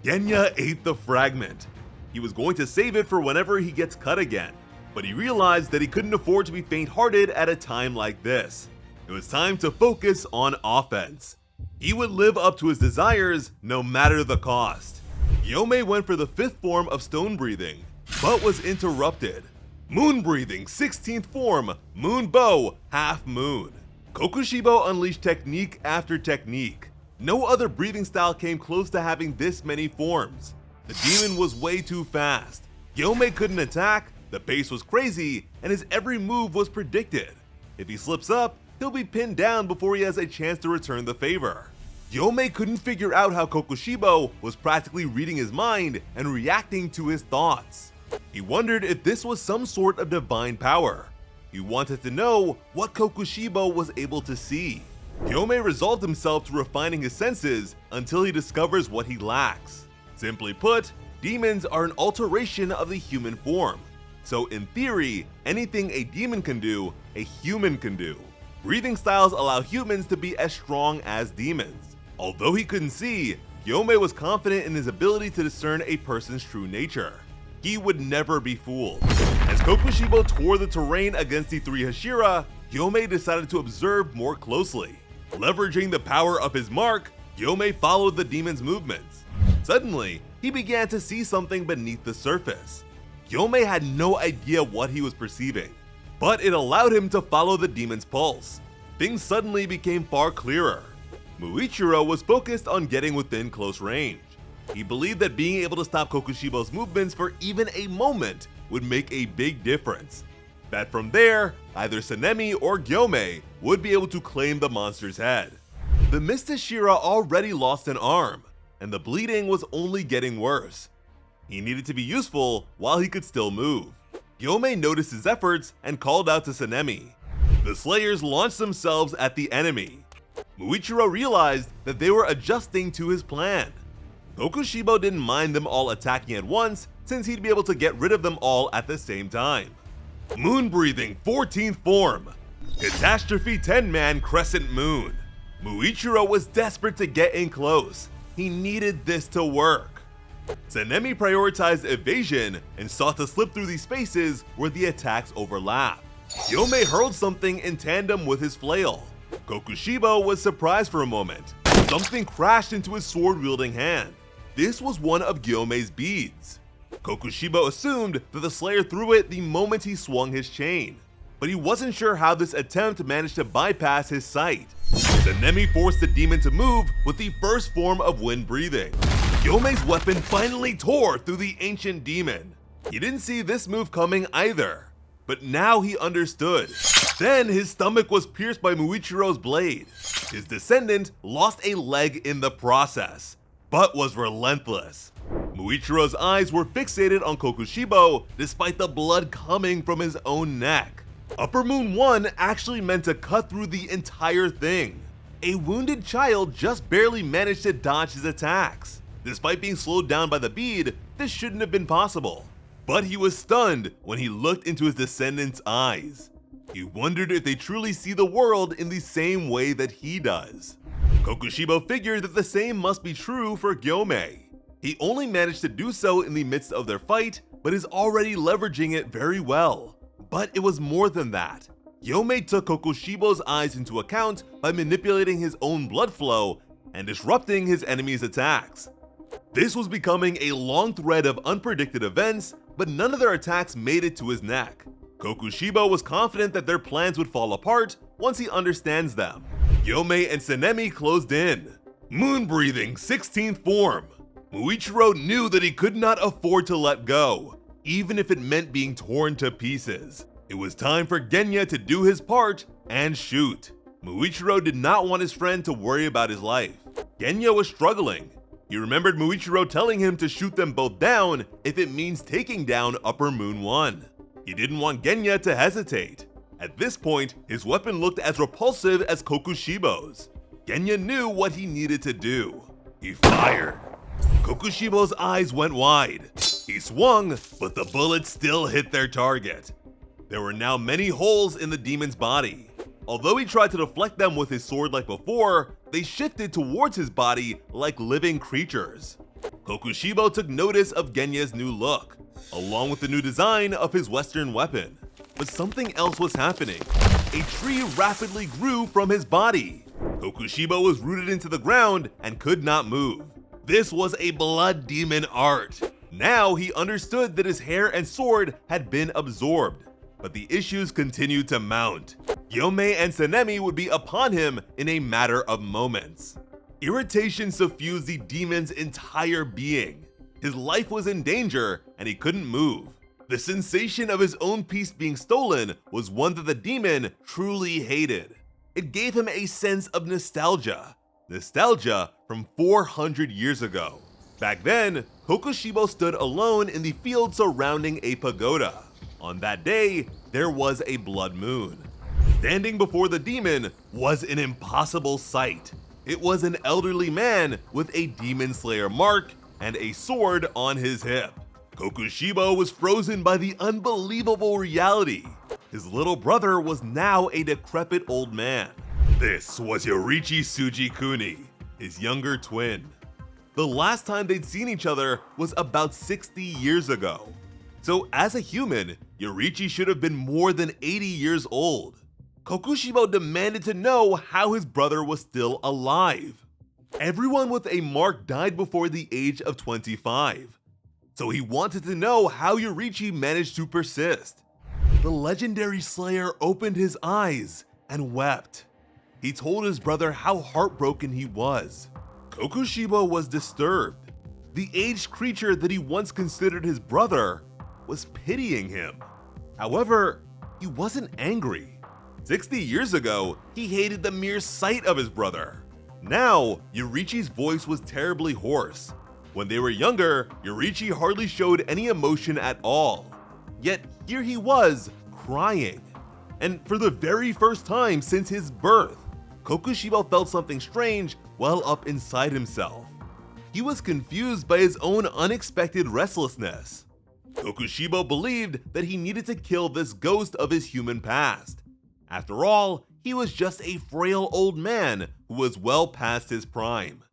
Genya ate the fragment. He was going to save it for whenever he gets cut again, but he realized that he couldn't afford to be faint-hearted at a time like this. It was time to focus on offense. He would live up to his desires no matter the cost. Gyomei went for the 5th form of Stone Breathing, but was interrupted. Moon Breathing 16th form, Moon Bow, Half Moon. Kokushibo unleashed technique after technique. No other breathing style came close to having this many forms. The demon was way too fast. Gyomei couldn't attack, the pace was crazy, and his every move was predicted. If he slips up, he'll be pinned down before he has a chance to return the favor. Gyomei couldn't figure out how Kokushibo was practically reading his mind and reacting to his thoughts. He wondered if this was some sort of divine power. He wanted to know what Kokushibo was able to see. Gyomei resolved himself to refining his senses until he discovers what he lacks. Simply put, demons are an alteration of the human form. So in theory, anything a demon can do, a human can do. Breathing styles allow humans to be as strong as demons. Although he couldn't see, Gyomei was confident in his ability to discern a person's true nature. He would never be fooled. As Kokushibo tore the terrain against the 3 Hashira, Gyomei decided to observe more closely. Leveraging the power of his mark, Gyomei followed the demon's movements. Suddenly, he began to see something beneath the surface. Gyomei had no idea what he was perceiving, but it allowed him to follow the demon's pulse. Things suddenly became far clearer. Muichiro was focused on getting within close range. He believed that being able to stop Kokushibo's movements for even a moment would make a big difference. That from there, either Sanemi or Gyomei would be able to claim the monster's head. The missed Hashira already lost an arm, and the bleeding was only getting worse. He needed to be useful while he could still move. Gyomei noticed his efforts and called out to Sanemi. The Slayers launched themselves at the enemy. Muichiro realized that they were adjusting to his plan. Kokushibo didn't mind them all attacking at once since he'd be able to get rid of them all at the same time. Moon Breathing 14th Form. Catastrophe 10-Man Crescent Moon. Muichiro was desperate to get in close. He needed this to work. Sanemi prioritized evasion and sought to slip through these spaces where the attacks overlap. Gyomei hurled something in tandem with his flail. Kokushibo was surprised for a moment. Something crashed into his sword-wielding hand. This was one of Gyomei's beads. Kokushibo assumed that the Slayer threw it the moment he swung his chain, but he wasn't sure how this attempt managed to bypass his sight. Sanemi forced the demon to move with the first form of wind breathing. Gyomei's weapon finally tore through the ancient demon. He didn't see this move coming either, but now he understood. Then his stomach was pierced by Muichiro's blade. His descendant lost a leg in the process, but was relentless. Muichiro's eyes were fixated on Kokushibo despite the blood coming from his own neck. Upper Moon 1 actually meant to cut through the entire thing. A wounded child just barely managed to dodge his attacks. Despite being slowed down by the bead, this shouldn't have been possible. But he was stunned when he looked into his descendants' eyes. He wondered if they truly see the world in the same way that he does. Kokushibo figured that the same must be true for Gyomei. He only managed to do so in the midst of their fight, but is already leveraging it very well. But it was more than that. Gyomei took Kokushibo's eyes into account by manipulating his own blood flow and disrupting his enemy's attacks. This was becoming a long thread of unpredicted events, but none of their attacks made it to his neck. Kokushibo was confident that their plans would fall apart once he understands them. Gyomei and Sanemi closed in. Moon Breathing 16th Form. Muichiro knew that he could not afford to let go, even if it meant being torn to pieces. It was time for Genya to do his part and shoot. Muichiro did not want his friend to worry about his life. Genya was struggling. He remembered Muichiro telling him to shoot them both down if it means taking down Upper Moon 1. He didn't want Genya to hesitate. At this point, his weapon looked as repulsive as Kokushibo's. Genya knew what he needed to do. He fired. Kokushibo's eyes went wide. He swung, but the bullet still hit their target. There were now many holes in the demon's body. Although he tried to deflect them with his sword like before, they shifted towards his body like living creatures. Kokushibo took notice of Genya's new look, along with the new design of his Western weapon. But something else was happening. A tree rapidly grew from his body. Kokushibo was rooted into the ground and could not move. This was a blood demon art. Now he understood that his hair and sword had been absorbed, but the issues continued to mount. Gyomei and Sanemi would be upon him in a matter of moments. Irritation suffused the demon's entire being. His life was in danger and he couldn't move. The sensation of his own peace being stolen was one that the demon truly hated. It gave him a sense of nostalgia. Nostalgia from 400 years ago. Back then, Kokushibo stood alone in the field surrounding a pagoda. On that day, there was a blood moon. Standing before the demon was an impossible sight. It was an elderly man with a demon slayer mark and a sword on his hip. Kokushibo was frozen by the unbelievable reality. His little brother was now a decrepit old man. This was Yoriichi Tsujikuni, his younger twin. The last time they'd seen each other was about 60 years ago. So as a human, Yoriichi should have been more than 80 years old. Kokushibo demanded to know how his brother was still alive. Everyone with a mark died before the age of 25. So he wanted to know how Yoriichi managed to persist. The legendary slayer opened his eyes and wept. He told his brother how heartbroken he was. Kokushibo was disturbed. The aged creature that he once considered his brother was pitying him. However, he wasn't angry. 60 years ago, he hated the mere sight of his brother. Now, Yoriichi's voice was terribly hoarse. When they were younger, Yoriichi hardly showed any emotion at all. Yet here he was, crying. And for the very first time since his birth, Kokushibo felt something strange well up inside himself. He was confused by his own unexpected restlessness. Kokushibo believed that he needed to kill this ghost of his human past. After all, he was just a frail old man who was well past his prime.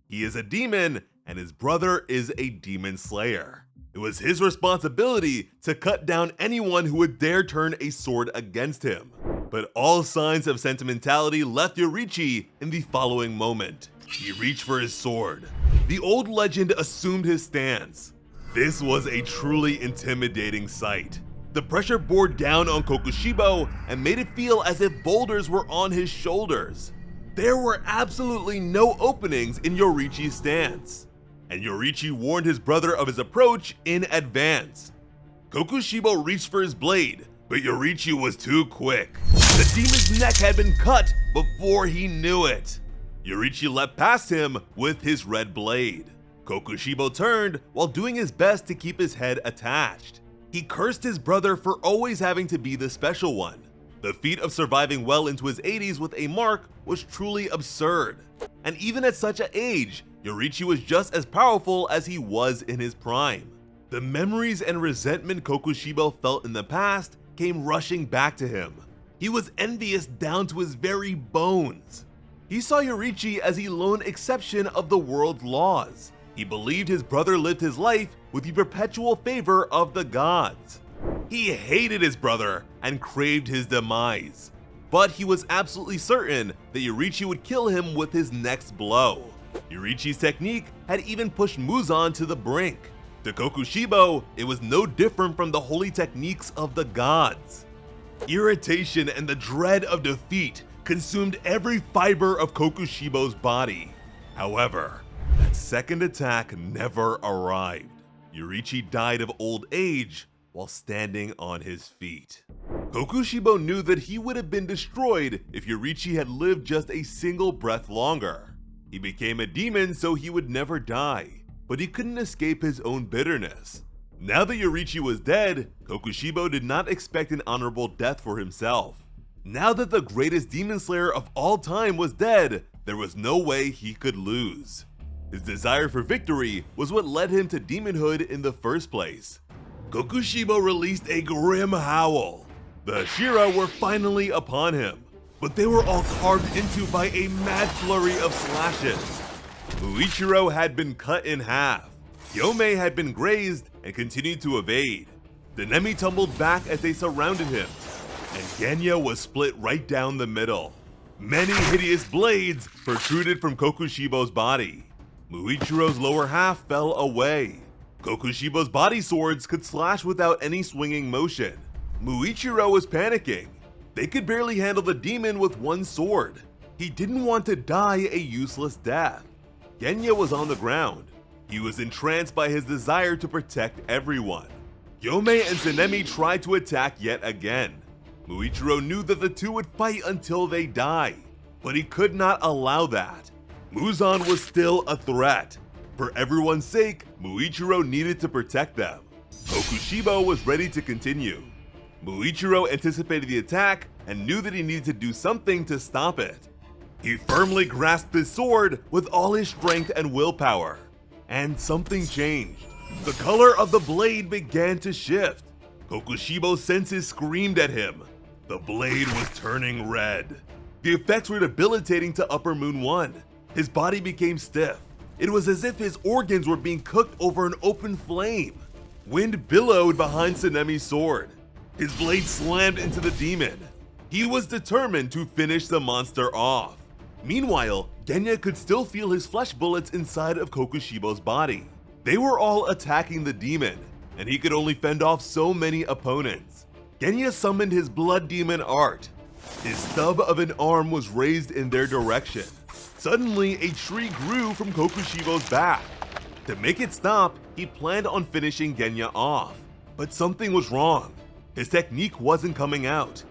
He is a demon, and his brother is a demon slayer. It was his responsibility to cut down anyone who would dare turn a sword against him. But all signs of sentimentality left Yoriichi in the following moment. He reached for his sword. The old legend assumed his stance. This was a truly intimidating sight. The pressure bore down on Kokushibo and made it feel as if boulders were on his shoulders. There were absolutely no openings in Yoriichi's stance, and Yoriichi warned his brother of his approach in advance. Kokushibo reached for his blade, but Yoriichi was too quick. The demon's neck had been cut before he knew it. Yoriichi leapt past him with his red blade. Kokushibo turned while doing his best to keep his head attached. He cursed his brother for always having to be the special one. The feat of surviving well into his 80s with a mark was truly absurd. And even at such an age, Yoriichi was just as powerful as he was in his prime. The memories and resentment Kokushibo felt in the past came rushing back to him. He was envious down to his very bones. He saw Yoriichi as the lone exception of the world's laws. He believed his brother lived his life with the perpetual favor of the gods. He hated his brother and craved his demise. But he was absolutely certain that Yoriichi would kill him with his next blow. Yoriichi's technique had even pushed Muzan to the brink. To Kokushibo, it was no different from the holy techniques of the gods. Irritation and the dread of defeat consumed every fiber of Kokushibo's body. However, that second attack never arrived. Yoriichi died of old age while standing on his feet. Kokushibo knew that he would have been destroyed if Yoriichi had lived just a single breath longer. He became a demon so he would never die, but he couldn't escape his own bitterness. Now that Yoriichi was dead, Kokushibo did not expect an honorable death for himself. Now that the greatest demon slayer of all time was dead, there was no way he could lose. His desire for victory was what led him to demonhood in the first place. Kokushibo released a grim howl. The Hashira were finally upon him, but they were all carved into by a mad flurry of slashes. Muichiro had been cut in half. Yomei had been grazed and continued to evade. Denemi tumbled back as they surrounded him, and Genya was split right down the middle. Many hideous blades protruded from Kokushibo's body. Muichiro's lower half fell away. Kokushibo's body swords could slash without any swinging motion. Muichiro was panicking. They could barely handle the demon with one sword. He didn't want to die a useless death. Genya was on the ground. He was entranced by his desire to protect everyone. Yomei and Tsunemi tried to attack yet again. Muichiro knew that the two would fight until they die, but he could not allow that. Muzan was still a threat. For everyone's sake, Muichiro needed to protect them. Kokushibo was ready to continue. Muichiro anticipated the attack and knew that he needed to do something to stop it. He firmly grasped his sword with all his strength and willpower. And something changed. The color of the blade began to shift. Kokushibo's senses screamed at him. The blade was turning red. The effects were debilitating to Upper Moon 1. His body became stiff. It was as if his organs were being cooked over an open flame. Wind billowed behind Tsunemi's sword. His blade slammed into the demon. He was determined to finish the monster off. Meanwhile, Genya could still feel his flesh bullets inside of Kokushibo's body. They were all attacking the demon, and he could only fend off so many opponents. Genya summoned his blood demon art. His stub of an arm was raised in their direction. Suddenly, a tree grew from Kokushibo's back. To make it stop, he planned on finishing Genya off. But something was wrong. His technique wasn't coming out.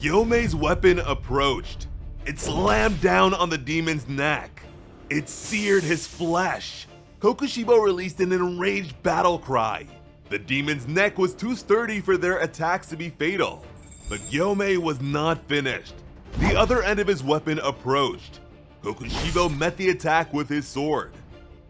Yomei's weapon approached. It slammed down on the demon's neck. It seared his flesh. Kokushibo released an enraged battle cry. The demon's neck was too sturdy for their attacks to be fatal. But Gyomei was not finished. The other end of his weapon approached. Kokushibo met the attack with his sword.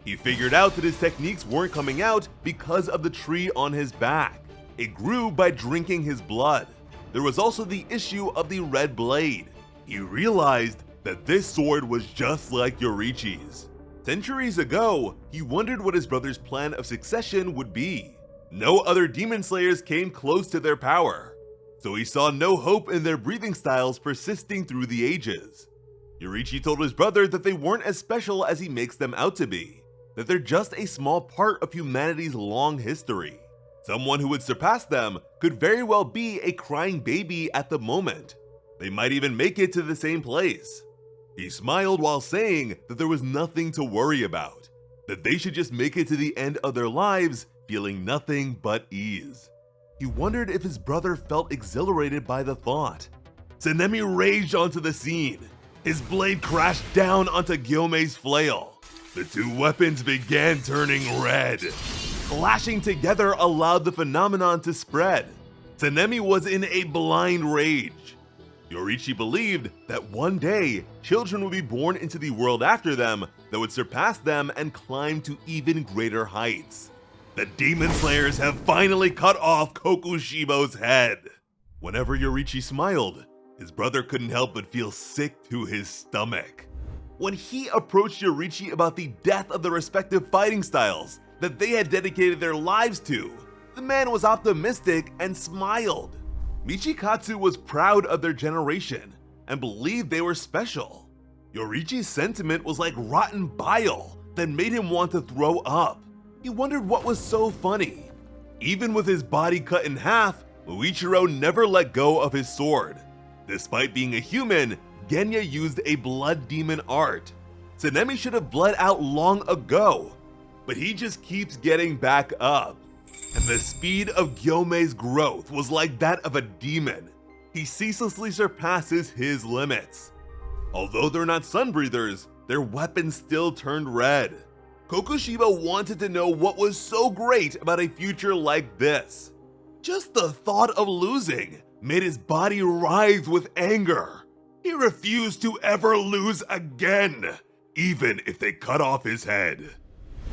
He figured out that his techniques weren't coming out because of the tree on his back. It grew by drinking his blood. There was also the issue of the red blade. He realized that this sword was just like Yoriichi's. Centuries ago, he wondered what his brother's plan of succession would be. No other demon slayers came close to their power, so he saw no hope in their breathing styles persisting through the ages. Yoriichi told his brother that they weren't as special as he makes them out to be, that they're just a small part of humanity's long history. Someone who would surpass them could very well be a crying baby at the moment. They might even make it to the same place. He smiled while saying that there was nothing to worry about, that they should just make it to the end of their lives feeling nothing but ease. He wondered if his brother felt exhilarated by the thought. Sanemi raged onto the scene. His blade crashed down onto Gyomei's flail. The two weapons began turning red. Clashing together allowed the phenomenon to spread. Sanemi was in a blind rage. Yoriichi believed that one day, children would be born into the world after them that would surpass them and climb to even greater heights. The Demon Slayers have finally cut off Kokushibo's head. Whenever Yoriichi smiled, his brother couldn't help but feel sick to his stomach. When he approached Yoriichi about the death of the respective fighting styles that they had dedicated their lives to, the man was optimistic and smiled. Michikatsu was proud of their generation and believed they were special. Yoriichi's sentiment was like rotten bile that made him want to throw up. He wondered what was so funny. Even with his body cut in half, Muichiro never let go of his sword. Despite being a human, Genya used a blood demon art. Sanemi should have bled out long ago, but he just keeps getting back up. And the speed of Gyomei's growth was like that of a demon. He ceaselessly surpasses his limits. Although they're not sun breathers, their weapons still turned red. Kokushibo wanted to know what was so great about a future like this. Just the thought of losing made his body writhe with anger. He refused to ever lose again, even if they cut off his head.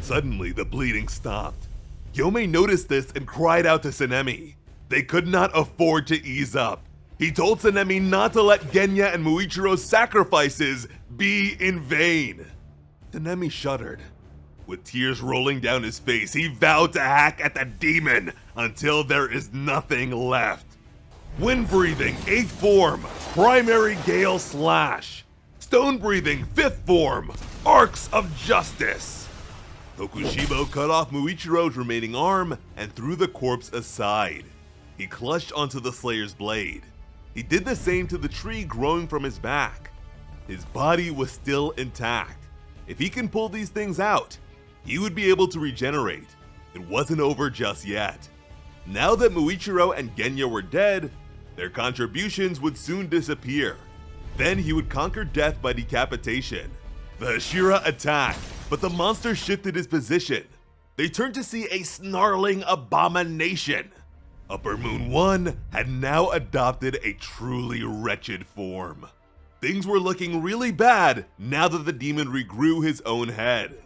Suddenly, the bleeding stopped. Gyomei noticed this and cried out to Sanemi. They could not afford to ease up. He told Sanemi not to let Genya and Muichiro's sacrifices be in vain. Sanemi shuddered. With tears rolling down his face, he vowed to hack at the demon until there is nothing left. Wind breathing, 8th form, primary gale slash. Stone breathing, 5th form, arcs of justice. Kokushibo cut off Muichiro's remaining arm and threw the corpse aside. He clutched onto the Slayer's blade. He did the same to the tree growing from his back. His body was still intact. If he can pull these things out, he would be able to regenerate. It wasn't over just yet. Now that Muichiro and Genya were dead, their contributions would soon disappear. Then he would conquer death by decapitation. The Hashira attacked, but the monster shifted his position. They turned to see a snarling abomination. Upper Moon 1 had now adopted a truly wretched form. Things were looking really bad now that the demon regrew his own head.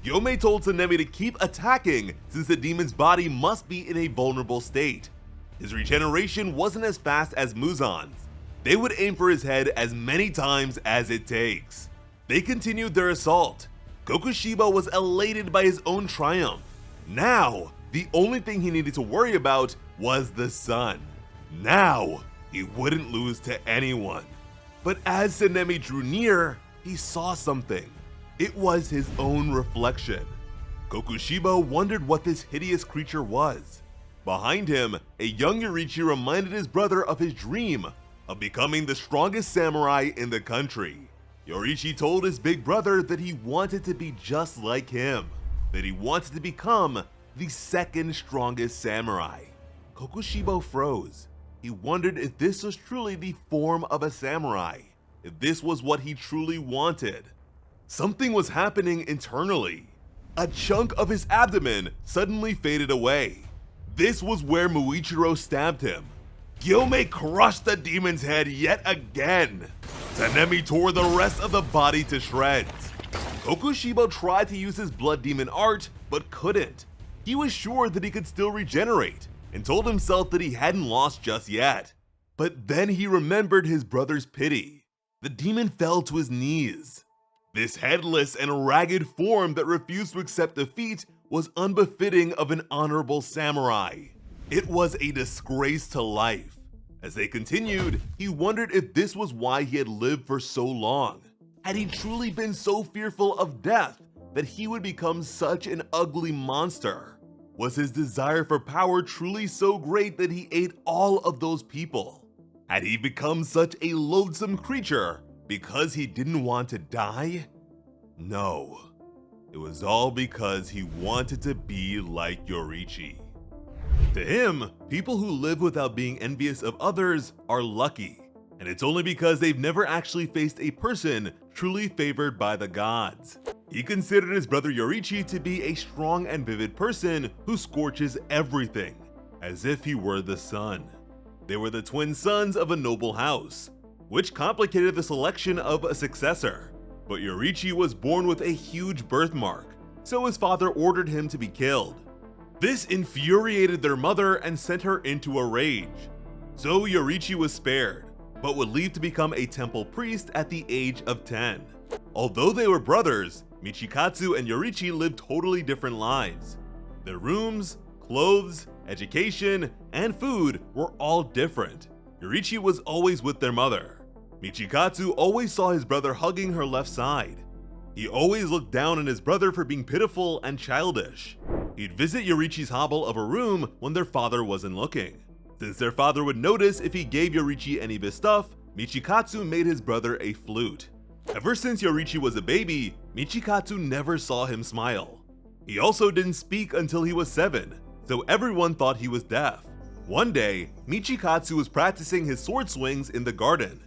Gyomei told Sanemi to keep attacking since the demon's body must be in a vulnerable state. His regeneration wasn't as fast as Muzan's. They would aim for his head as many times as it takes. They continued their assault. Kokushibo was elated by his own triumph. Now, the only thing he needed to worry about was the sun. Now, he wouldn't lose to anyone. But as Sanemi drew near, he saw something. It was his own reflection. Kokushibo wondered what this hideous creature was. Behind him, a young Yoriichi reminded his brother of his dream of becoming the strongest samurai in the country. Yoriichi told his big brother that he wanted to be just like him, that he wanted to become the second strongest samurai. Kokushibo froze. He wondered if this was truly the form of a samurai, if this was what he truly wanted. Something was happening internally. A chunk of his abdomen suddenly faded away. This was where Muichiro stabbed him. Gyomei crushed the demon's head yet again. Sanemi tore the rest of the body to shreds. Kokushibo tried to use his blood demon art, but couldn't. He was sure that he could still regenerate, and told himself that he hadn't lost just yet. But then he remembered his brother's pity. The demon fell to his knees. This headless and ragged form that refused to accept defeat was unbefitting of an honorable samurai. It was a disgrace to life. As they continued, he wondered if this was why he had lived for so long. Had he truly been so fearful of death that he would become such an ugly monster? Was his desire for power truly so great that he ate all of those people? Had he become such a loathsome creature because he didn't want to die? No. It was all because he wanted to be like Yoriichi. To him, people who live without being envious of others are lucky, and it's only because they've never actually faced a person truly favored by the gods. He considered his brother Yoriichi to be a strong and vivid person who scorches everything, as if he were the sun. They were the twin sons of a noble house, which complicated the selection of a successor. But Yoriichi was born with a huge birthmark, so his father ordered him to be killed. This infuriated their mother and sent her into a rage. So Yoriichi was spared, but would leave to become a temple priest at the age of 10. Although they were brothers, Michikatsu and Yoriichi lived totally different lives. Their rooms, clothes, education, and food were all different. Yoriichi was always with their mother. Michikatsu always saw his brother hugging her left side. He always looked down on his brother for being pitiful and childish. He'd visit Yoriichi's hovel of a room when their father wasn't looking. Since their father would notice if he gave Yoriichi any of his stuff, Michikatsu made his brother a flute. Ever since Yoriichi was a baby, Michikatsu never saw him smile. He also didn't speak until he was 7, so everyone thought he was deaf. One day, Michikatsu was practicing his sword swings in the garden.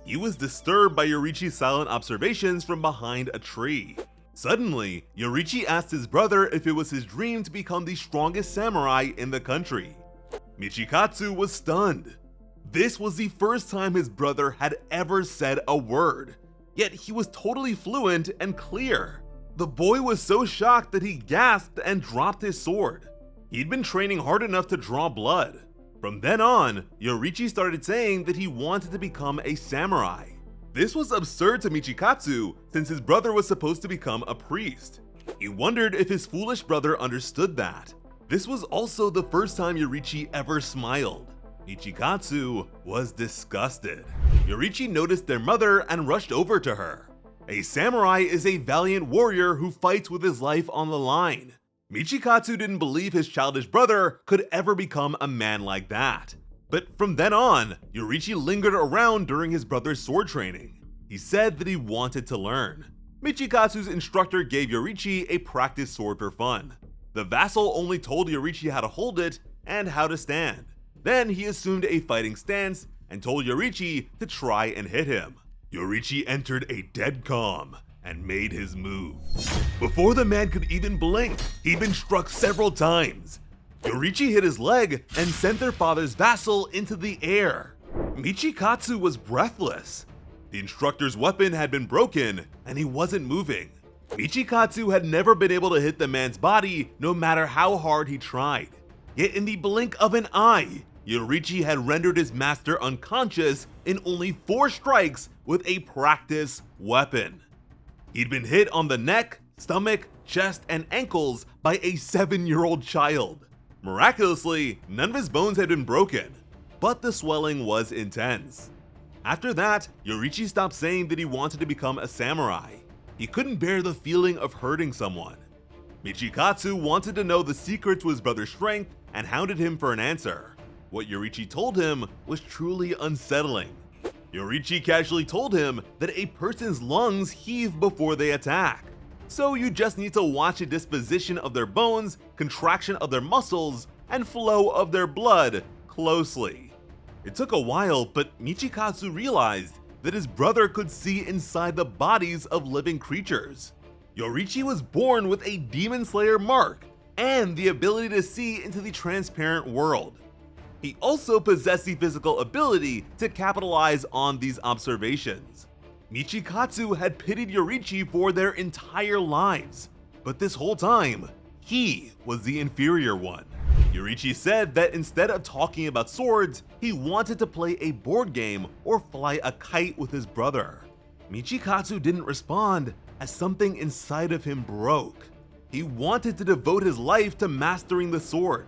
He was disturbed by Yoriichi's silent observations from behind a tree. Suddenly, Yoriichi asked his brother if it was his dream to become the strongest samurai in the country. Michikatsu was stunned. This was the first time his brother had ever said a word, yet he was totally fluent and clear. The boy was so shocked that he gasped and dropped his sword. He'd been training hard enough to draw blood. From then on, Yoriichi started saying that he wanted to become a samurai. This was absurd to Michikatsu since his brother was supposed to become a priest. He wondered if his foolish brother understood that. This was also the first time Yoriichi ever smiled. Michikatsu was disgusted. Yoriichi noticed their mother and rushed over to her. A samurai is a valiant warrior who fights with his life on the line. Michikatsu didn't believe his childish brother could ever become a man like that. But from then on, Yoriichi lingered around during his brother's sword training. He said that he wanted to learn. Michikatsu's instructor gave Yoriichi a practice sword for fun. The vassal only told Yoriichi how to hold it and how to stand. Then he assumed a fighting stance and told Yoriichi to try and hit him. Yoriichi entered a dead calm and made his move. Before the man could even blink, he'd been struck several times. Yoriichi hit his leg and sent their father's vassal into the air. Michikatsu was breathless. The instructor's weapon had been broken and he wasn't moving. Michikatsu had never been able to hit the man's body no matter how hard he tried. Yet in the blink of an eye, Yoriichi had rendered his master unconscious in only 4 strikes with a practice weapon. He'd been hit on the neck, stomach, chest, and ankles by a 7-year-old child. Miraculously, none of his bones had been broken, but the swelling was intense. After that, Yoriichi stopped saying that he wanted to become a samurai. He couldn't bear the feeling of hurting someone. Michikatsu wanted to know the secret to his brother's strength and hounded him for an answer. What Yoriichi told him was truly unsettling. Yoriichi casually told him that a person's lungs heave before they attack. So you just need to watch the disposition of their bones, contraction of their muscles, and flow of their blood closely. It took a while, but Michikatsu realized that his brother could see inside the bodies of living creatures. Yoriichi was born with a demon slayer mark and the ability to see into the transparent world. He also possessed the physical ability to capitalize on these observations. Michikatsu had pitied Yoriichi for their entire lives, but this whole time, he was the inferior one. Yoriichi said that instead of talking about swords, he wanted to play a board game or fly a kite with his brother. Michikatsu didn't respond as something inside of him broke. He wanted to devote his life to mastering the sword.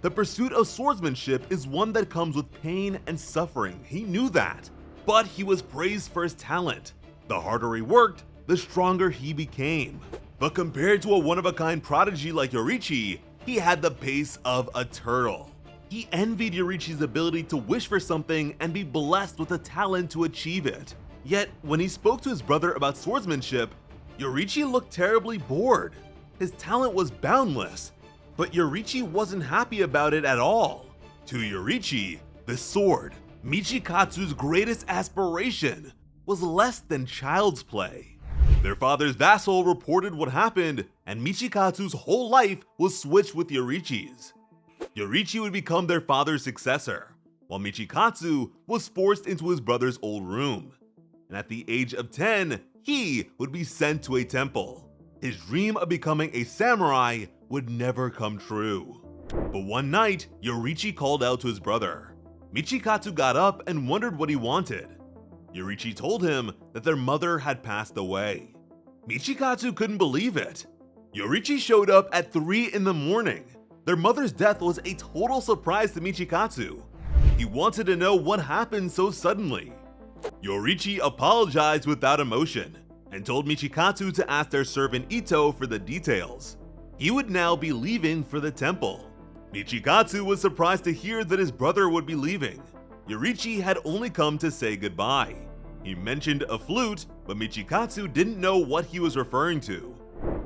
The pursuit of swordsmanship is one that comes with pain and suffering, he knew that. But he was praised for his talent. The harder he worked, the stronger he became. But compared to a one-of-a-kind prodigy like Yoriichi, he had the pace of a turtle. He envied Yoriichi's ability to wish for something and be blessed with the talent to achieve it. Yet, when he spoke to his brother about swordsmanship, Yoriichi looked terribly bored. His talent was boundless, but Yoriichi wasn't happy about it at all. To Yoriichi, the sword, Michikatsu's greatest aspiration, was less than child's play. Their father's vassal reported what happened, and Michikatsu's whole life was switched with Yoriichi's. Yoriichi would become their father's successor, while Michikatsu was forced into his brother's old room. And at the age of 10, he would be sent to a temple. His dream of becoming a samurai would never come true. But one night, Yoriichi called out to his brother. Michikatsu got up and wondered what he wanted. Yoriichi told him that their mother had passed away. Michikatsu couldn't believe it. Yoriichi showed up at 3 in the morning. Their mother's death was a total surprise to Michikatsu. He wanted to know what happened so suddenly. Yoriichi apologized without emotion and told Michikatsu to ask their servant Ito for the details. He would now be leaving for the temple. Michikatsu was surprised to hear that his brother would be leaving. Yoriichi had only come to say goodbye. He mentioned a flute, but Michikatsu didn't know what he was referring to.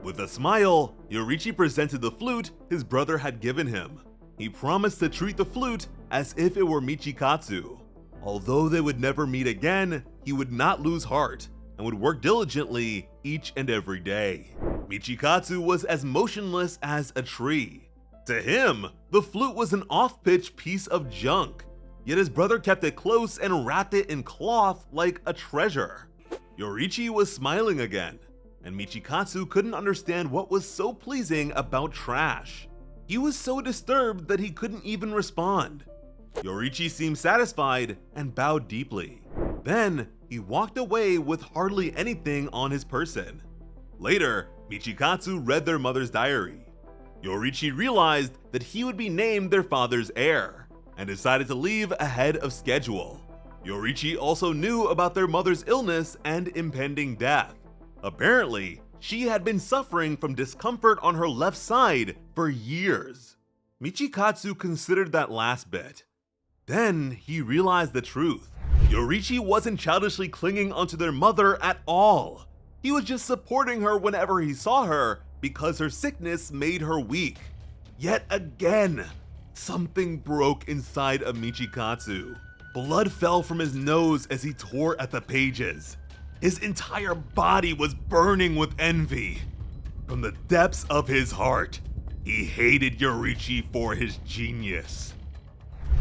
With a smile, Yoriichi presented the flute his brother had given him. He promised to treat the flute as if it were Michikatsu. Although they would never meet again, he would not lose heart and would work diligently each and every day. Michikatsu was as motionless as a tree. To him, the flute was an off-pitch piece of junk, yet his brother kept it close and wrapped it in cloth like a treasure. Yoriichi was smiling again, and Michikatsu couldn't understand what was so pleasing about trash. He was so disturbed that he couldn't even respond. Yoriichi seemed satisfied and bowed deeply. Then, he walked away with hardly anything on his person. Later, Michikatsu read their mother's diary. Yoriichi realized that he would be named their father's heir, and decided to leave ahead of schedule. Yoriichi also knew about their mother's illness and impending death. Apparently, she had been suffering from discomfort on her left side for years. Michikatsu considered that last bit. Then he realized the truth. Yoriichi wasn't childishly clinging onto their mother at all. He was just supporting her whenever he saw her because her sickness made her weak. Yet again, something broke inside of Michikatsu. Blood fell from his nose as he tore at the pages. His entire body was burning with envy. From the depths of his heart, he hated Yoriichi for his genius.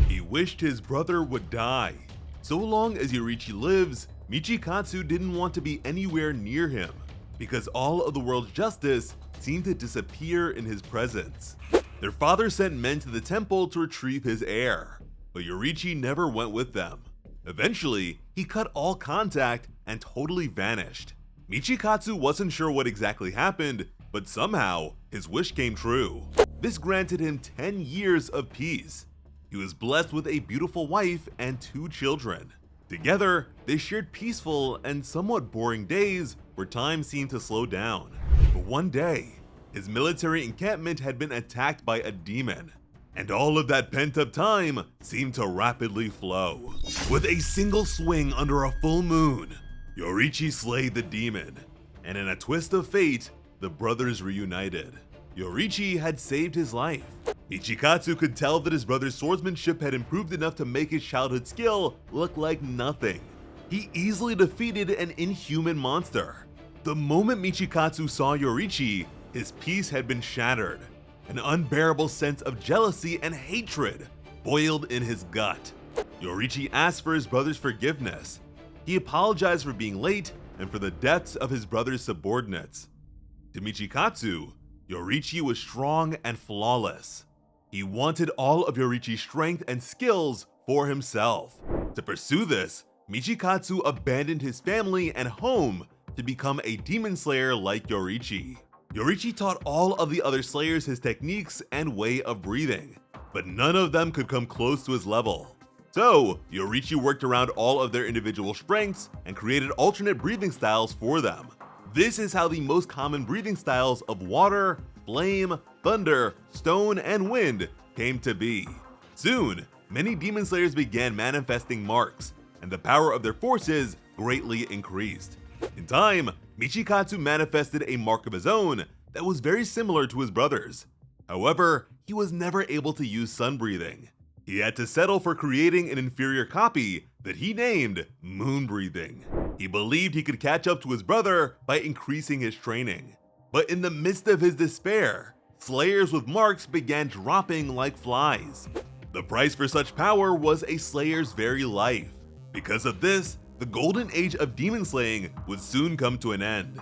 He wished his brother would die. So long as Yoriichi lives, Michikatsu didn't want to be anywhere near him, because all of the world's justice seemed to disappear in his presence. Their father sent men to the temple to retrieve his heir, but Yoriichi never went with them. Eventually, he cut all contact and totally vanished. Michikatsu wasn't sure what exactly happened, but somehow, his wish came true. This granted him 10 years of peace. He was blessed with a beautiful wife and 2 children. Together, they shared peaceful and somewhat boring days where time seemed to slow down. But one day, his military encampment had been attacked by a demon, and all of that pent-up time seemed to rapidly flow. With a single swing under a full moon, Yoriichi slayed the demon, and in a twist of fate, the brothers reunited. Yoriichi had saved his life. Michikatsu could tell that his brother's swordsmanship had improved enough to make his childhood skill look like nothing. He easily defeated an inhuman monster. The moment Michikatsu saw Yoriichi, his peace had been shattered. An unbearable sense of jealousy and hatred boiled in his gut. Yoriichi asked for his brother's forgiveness. He apologized for being late and for the deaths of his brother's subordinates. To Michikatsu, Yoriichi was strong and flawless. He wanted all of Yoriichi's strength and skills for himself. To pursue this, Michikatsu abandoned his family and home to become a demon slayer like Yoriichi. Yoriichi taught all of the other slayers his techniques and way of breathing, but none of them could come close to his level. So, Yoriichi worked around all of their individual strengths and created alternate breathing styles for them. This is how the most common breathing styles of water, flame, thunder, stone, and wind came to be. Soon, many demon slayers began manifesting marks, and the power of their forces greatly increased. In time, Michikatsu manifested a mark of his own that was very similar to his brother's. However, he was never able to use sun breathing. He had to settle for creating an inferior copy that he named moon breathing. He believed he could catch up to his brother by increasing his training. But in the midst of his despair, slayers with marks began dropping like flies. The price for such power was a slayer's very life. Because of this, the golden age of demon slaying would soon come to an end.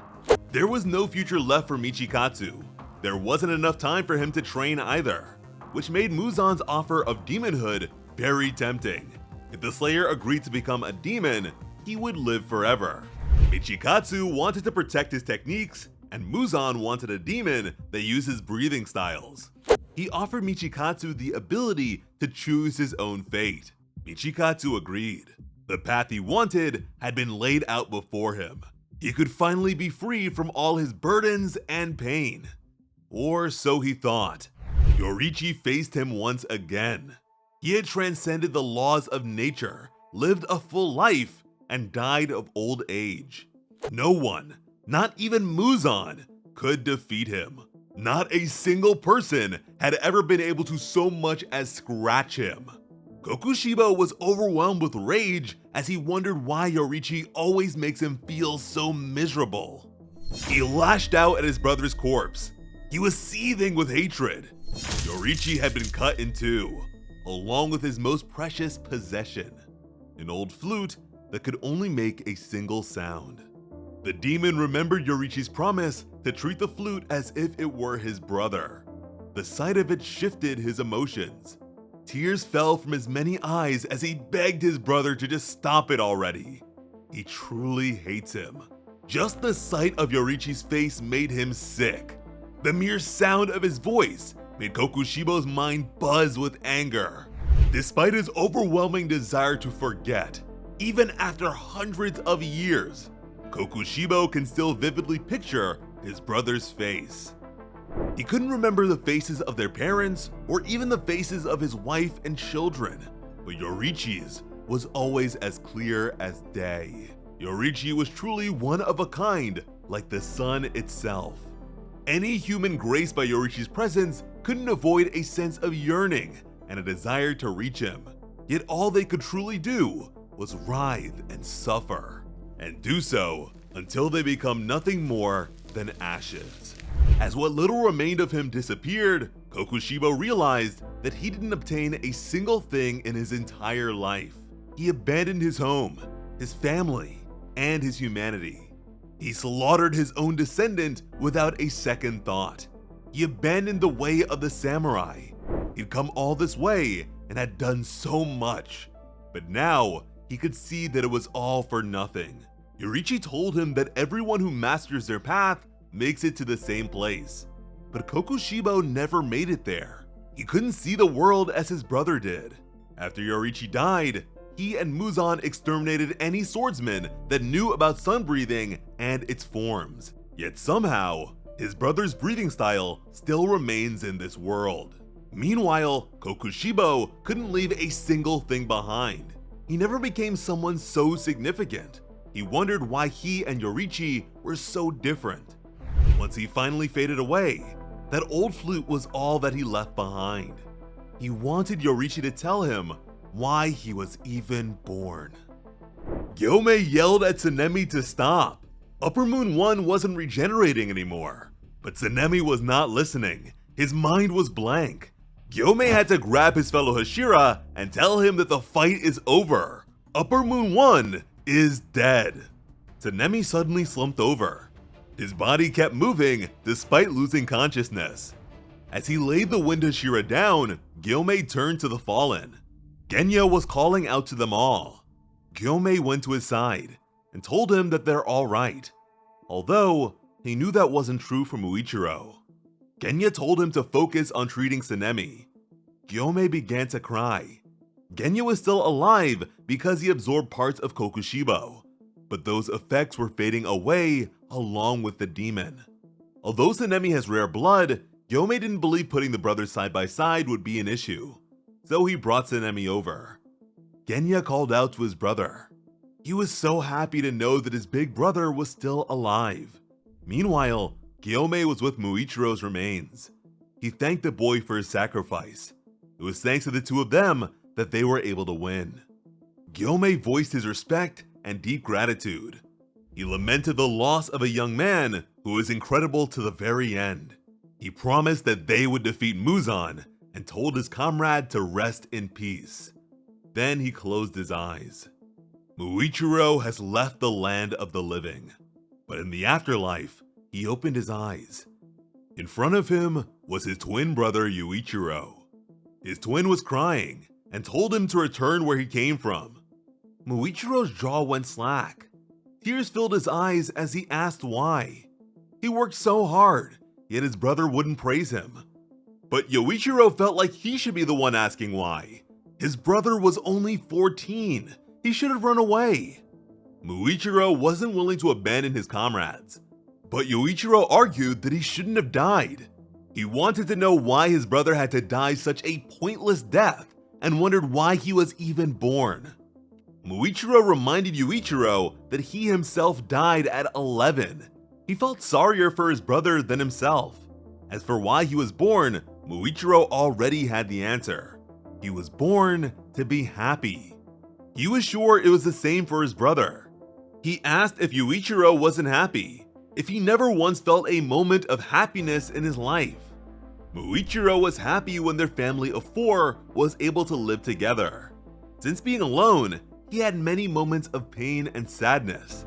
There was no future left for Michikatsu. There wasn't enough time for him to train either, which made Muzan's offer of demonhood very tempting. If the slayer agreed to become a demon, he would live forever. Michikatsu wanted to protect his techniques, and Muzan wanted a demon that uses breathing styles. He offered Michikatsu the ability to choose his own fate. Michikatsu agreed. The path he wanted had been laid out before him. He could finally be free from all his burdens and pain. Or so he thought. Yoriichi faced him once again. He had transcended the laws of nature, lived a full life, and died of old age. No one, not even Muzan, could defeat him. Not a single person had ever been able to so much as scratch him. Kokushibo was overwhelmed with rage as he wondered why Yoriichi always makes him feel so miserable. He lashed out at his brother's corpse. He was seething with hatred. Yoriichi had been cut in two, along with his most precious possession, an old flute that could only make a single sound. The demon remembered Yoriichi's promise to treat the flute as if it were his brother. The sight of it shifted his emotions. Tears fell from his many eyes as he begged his brother to just stop it already. He truly hates him. Just the sight of Yoriichi's face made him sick. The mere sound of his voice made Kokushibo's mind buzz with anger. Despite his overwhelming desire to forget, even after hundreds of years, Kokushibo can still vividly picture his brother's face. He couldn't remember the faces of their parents or even the faces of his wife and children, but Yoriichi's was always as clear as day. Yoriichi was truly one of a kind, like the sun itself. Any human graced by Yoriichi's presence couldn't avoid a sense of yearning and a desire to reach him. Yet all they could truly do was writhe and suffer, and do so until they become nothing more than ashes. As what little remained of him disappeared, Kokushibo realized that he didn't obtain a single thing in his entire life. He abandoned his home, his family, and his humanity. He slaughtered his own descendant without a second thought. He abandoned the way of the samurai. He'd come all this way and had done so much, but now he could see that it was all for nothing. Yoriichi told him that everyone who masters their path makes it to the same place, but Kokushibo never made it there. He couldn't see the world as his brother did. After Yoriichi died, he and Muzan exterminated any swordsman that knew about sun breathing and its forms. Yet somehow, his brother's breathing style still remains in this world. Meanwhile, Kokushibo couldn't leave a single thing behind. He never became someone so significant. He wondered why he and Yoriichi were so different. Once he finally faded away, that old flute was all that he left behind. He wanted Yoriichi to tell him why he was even born. Gyomei yelled at Tsunemi to stop. Upper Moon 1 wasn't regenerating anymore, but Tsunemi was not listening. His mind was blank. Gyomei had to grab his fellow Hashira and tell him that the fight is over. Upper Moon 1 is dead. Tsunemi suddenly slumped over. His body kept moving despite losing consciousness. As he laid the Wind Hashira down, Gyomei turned to the fallen. Genya was calling out to them all. Gyomei went to his side and told him that they're alright, although he knew that wasn't true for Muichiro. Genya told him to focus on treating Tsunemi. Gyomei began to cry. Genya was still alive because he absorbed parts of Kokushibo, but those effects were fading away along with the demon. Although Tsunemi has rare blood, Gyomei didn't believe putting the brothers side by side would be an issue, so he brought Tsunemi over. Genya called out to his brother. He was so happy to know that his big brother was still alive. Meanwhile, Gyomei was with Muichiro's remains. He thanked the boy for his sacrifice. It was thanks to the two of them that they were able to win. Gyomei voiced his respect and deep gratitude. He lamented the loss of a young man who was incredible to the very end. He promised that they would defeat Muzan and told his comrade to rest in peace. Then he closed his eyes. Muichiro has left the land of the living, but in the afterlife, he opened his eyes. In front of him was his twin brother Yuichiro. His twin was crying and told him to return where he came from. Muichiro's jaw went slack. Tears filled his eyes as he asked why. He worked so hard, yet his brother wouldn't praise him. But Yuichiro felt like he should be the one asking why. His brother was only 14. He should have run away. Muichiro wasn't willing to abandon his comrades, but Yuichiro argued that he shouldn't have died. He wanted to know why his brother had to die such a pointless death and wondered why he was even born. Muichiro reminded Yuichiro that he himself died at 11. He felt sorrier for his brother than himself. As for why he was born, Muichiro already had the answer. He was born to be happy. He was sure it was the same for his brother. He asked if Yuichiro wasn't happy, if he never once felt a moment of happiness in his life. Muichiro was happy when their family of 4 was able to live together. Since being alone, he had many moments of pain and sadness.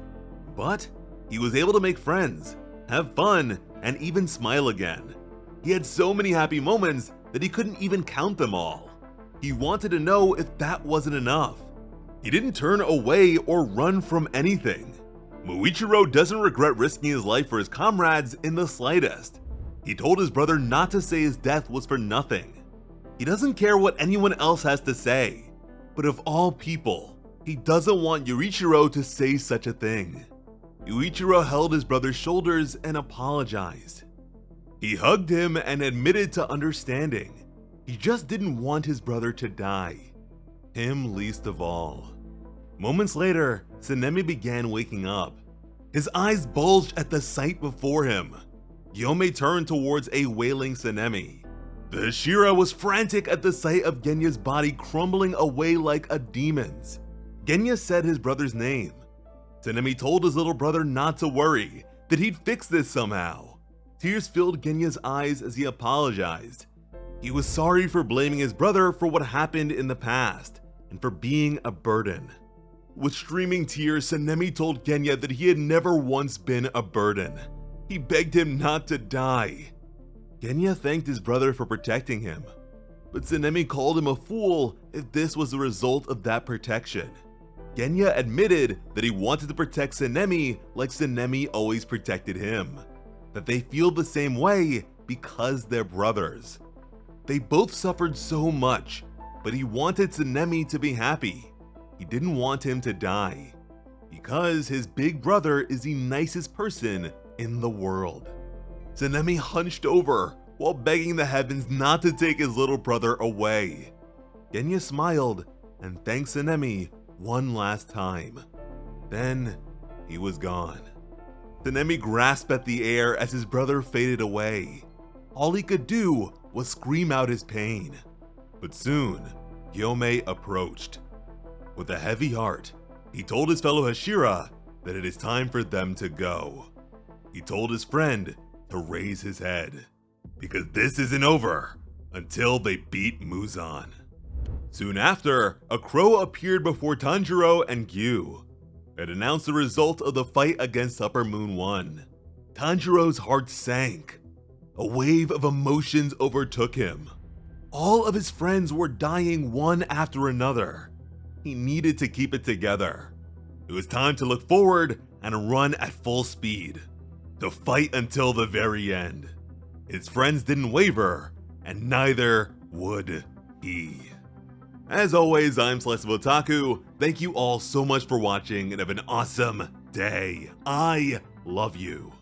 But he was able to make friends, have fun, and even smile again. He had so many happy moments that he couldn't even count them all. He wanted to know if that wasn't enough. He didn't turn away or run from anything. Muichiro doesn't regret risking his life for his comrades in the slightest. He told his brother not to say his death was for nothing. He doesn't care what anyone else has to say. But of all people, he doesn't want Yoriichi to say such a thing. Yuichiro held his brother's shoulders and apologized. He hugged him and admitted to understanding. He just didn't want his brother to die. Him least of all. Moments later, Tsunemi began waking up. His eyes bulged at the sight before him. Gyomei turned towards a wailing Tsunemi. The Hashira was frantic at the sight of Genya's body crumbling away like a demon's. Genya said his brother's name. Tsunemi told his little brother not to worry, that he'd fix this somehow. Tears filled Genya's eyes as he apologized. He was sorry for blaming his brother for what happened in the past, and for being a burden. With streaming tears, Tsunemi told Genya that he had never once been a burden. He begged him not to die. Genya thanked his brother for protecting him, but Tsunemi called him a fool if this was the result of that protection. Genya admitted that he wanted to protect Tsunemi like Tsunemi always protected him, that they feel the same way because they're brothers. They both suffered so much, but he wanted Tsunemi to be happy. He didn't want him to die, because his big brother is the nicest person in the world. Tsunemi hunched over while begging the heavens not to take his little brother away. Genya smiled and thanked Tsunemi one last time. Then he was gone. Tsunemi grasped at the air as his brother faded away. All he could do was scream out his pain. But soon, Gyomei approached. With a heavy heart, he told his fellow Hashira that it is time for them to go. He told his friend to raise his head, because this isn't over until they beat Muzan. Soon after, a crow appeared before Tanjiro and Gyu. It announced the result of the fight against Upper Moon 1. Tanjiro's heart sank. A wave of emotions overtook him. All of his friends were dying one after another. He needed to keep it together. It was time to look forward and run at full speed. To fight until the very end. His friends didn't waver, and neither would he. As always, I'm Slice of Otaku. Thank you all so much for watching and have an awesome day. I love you.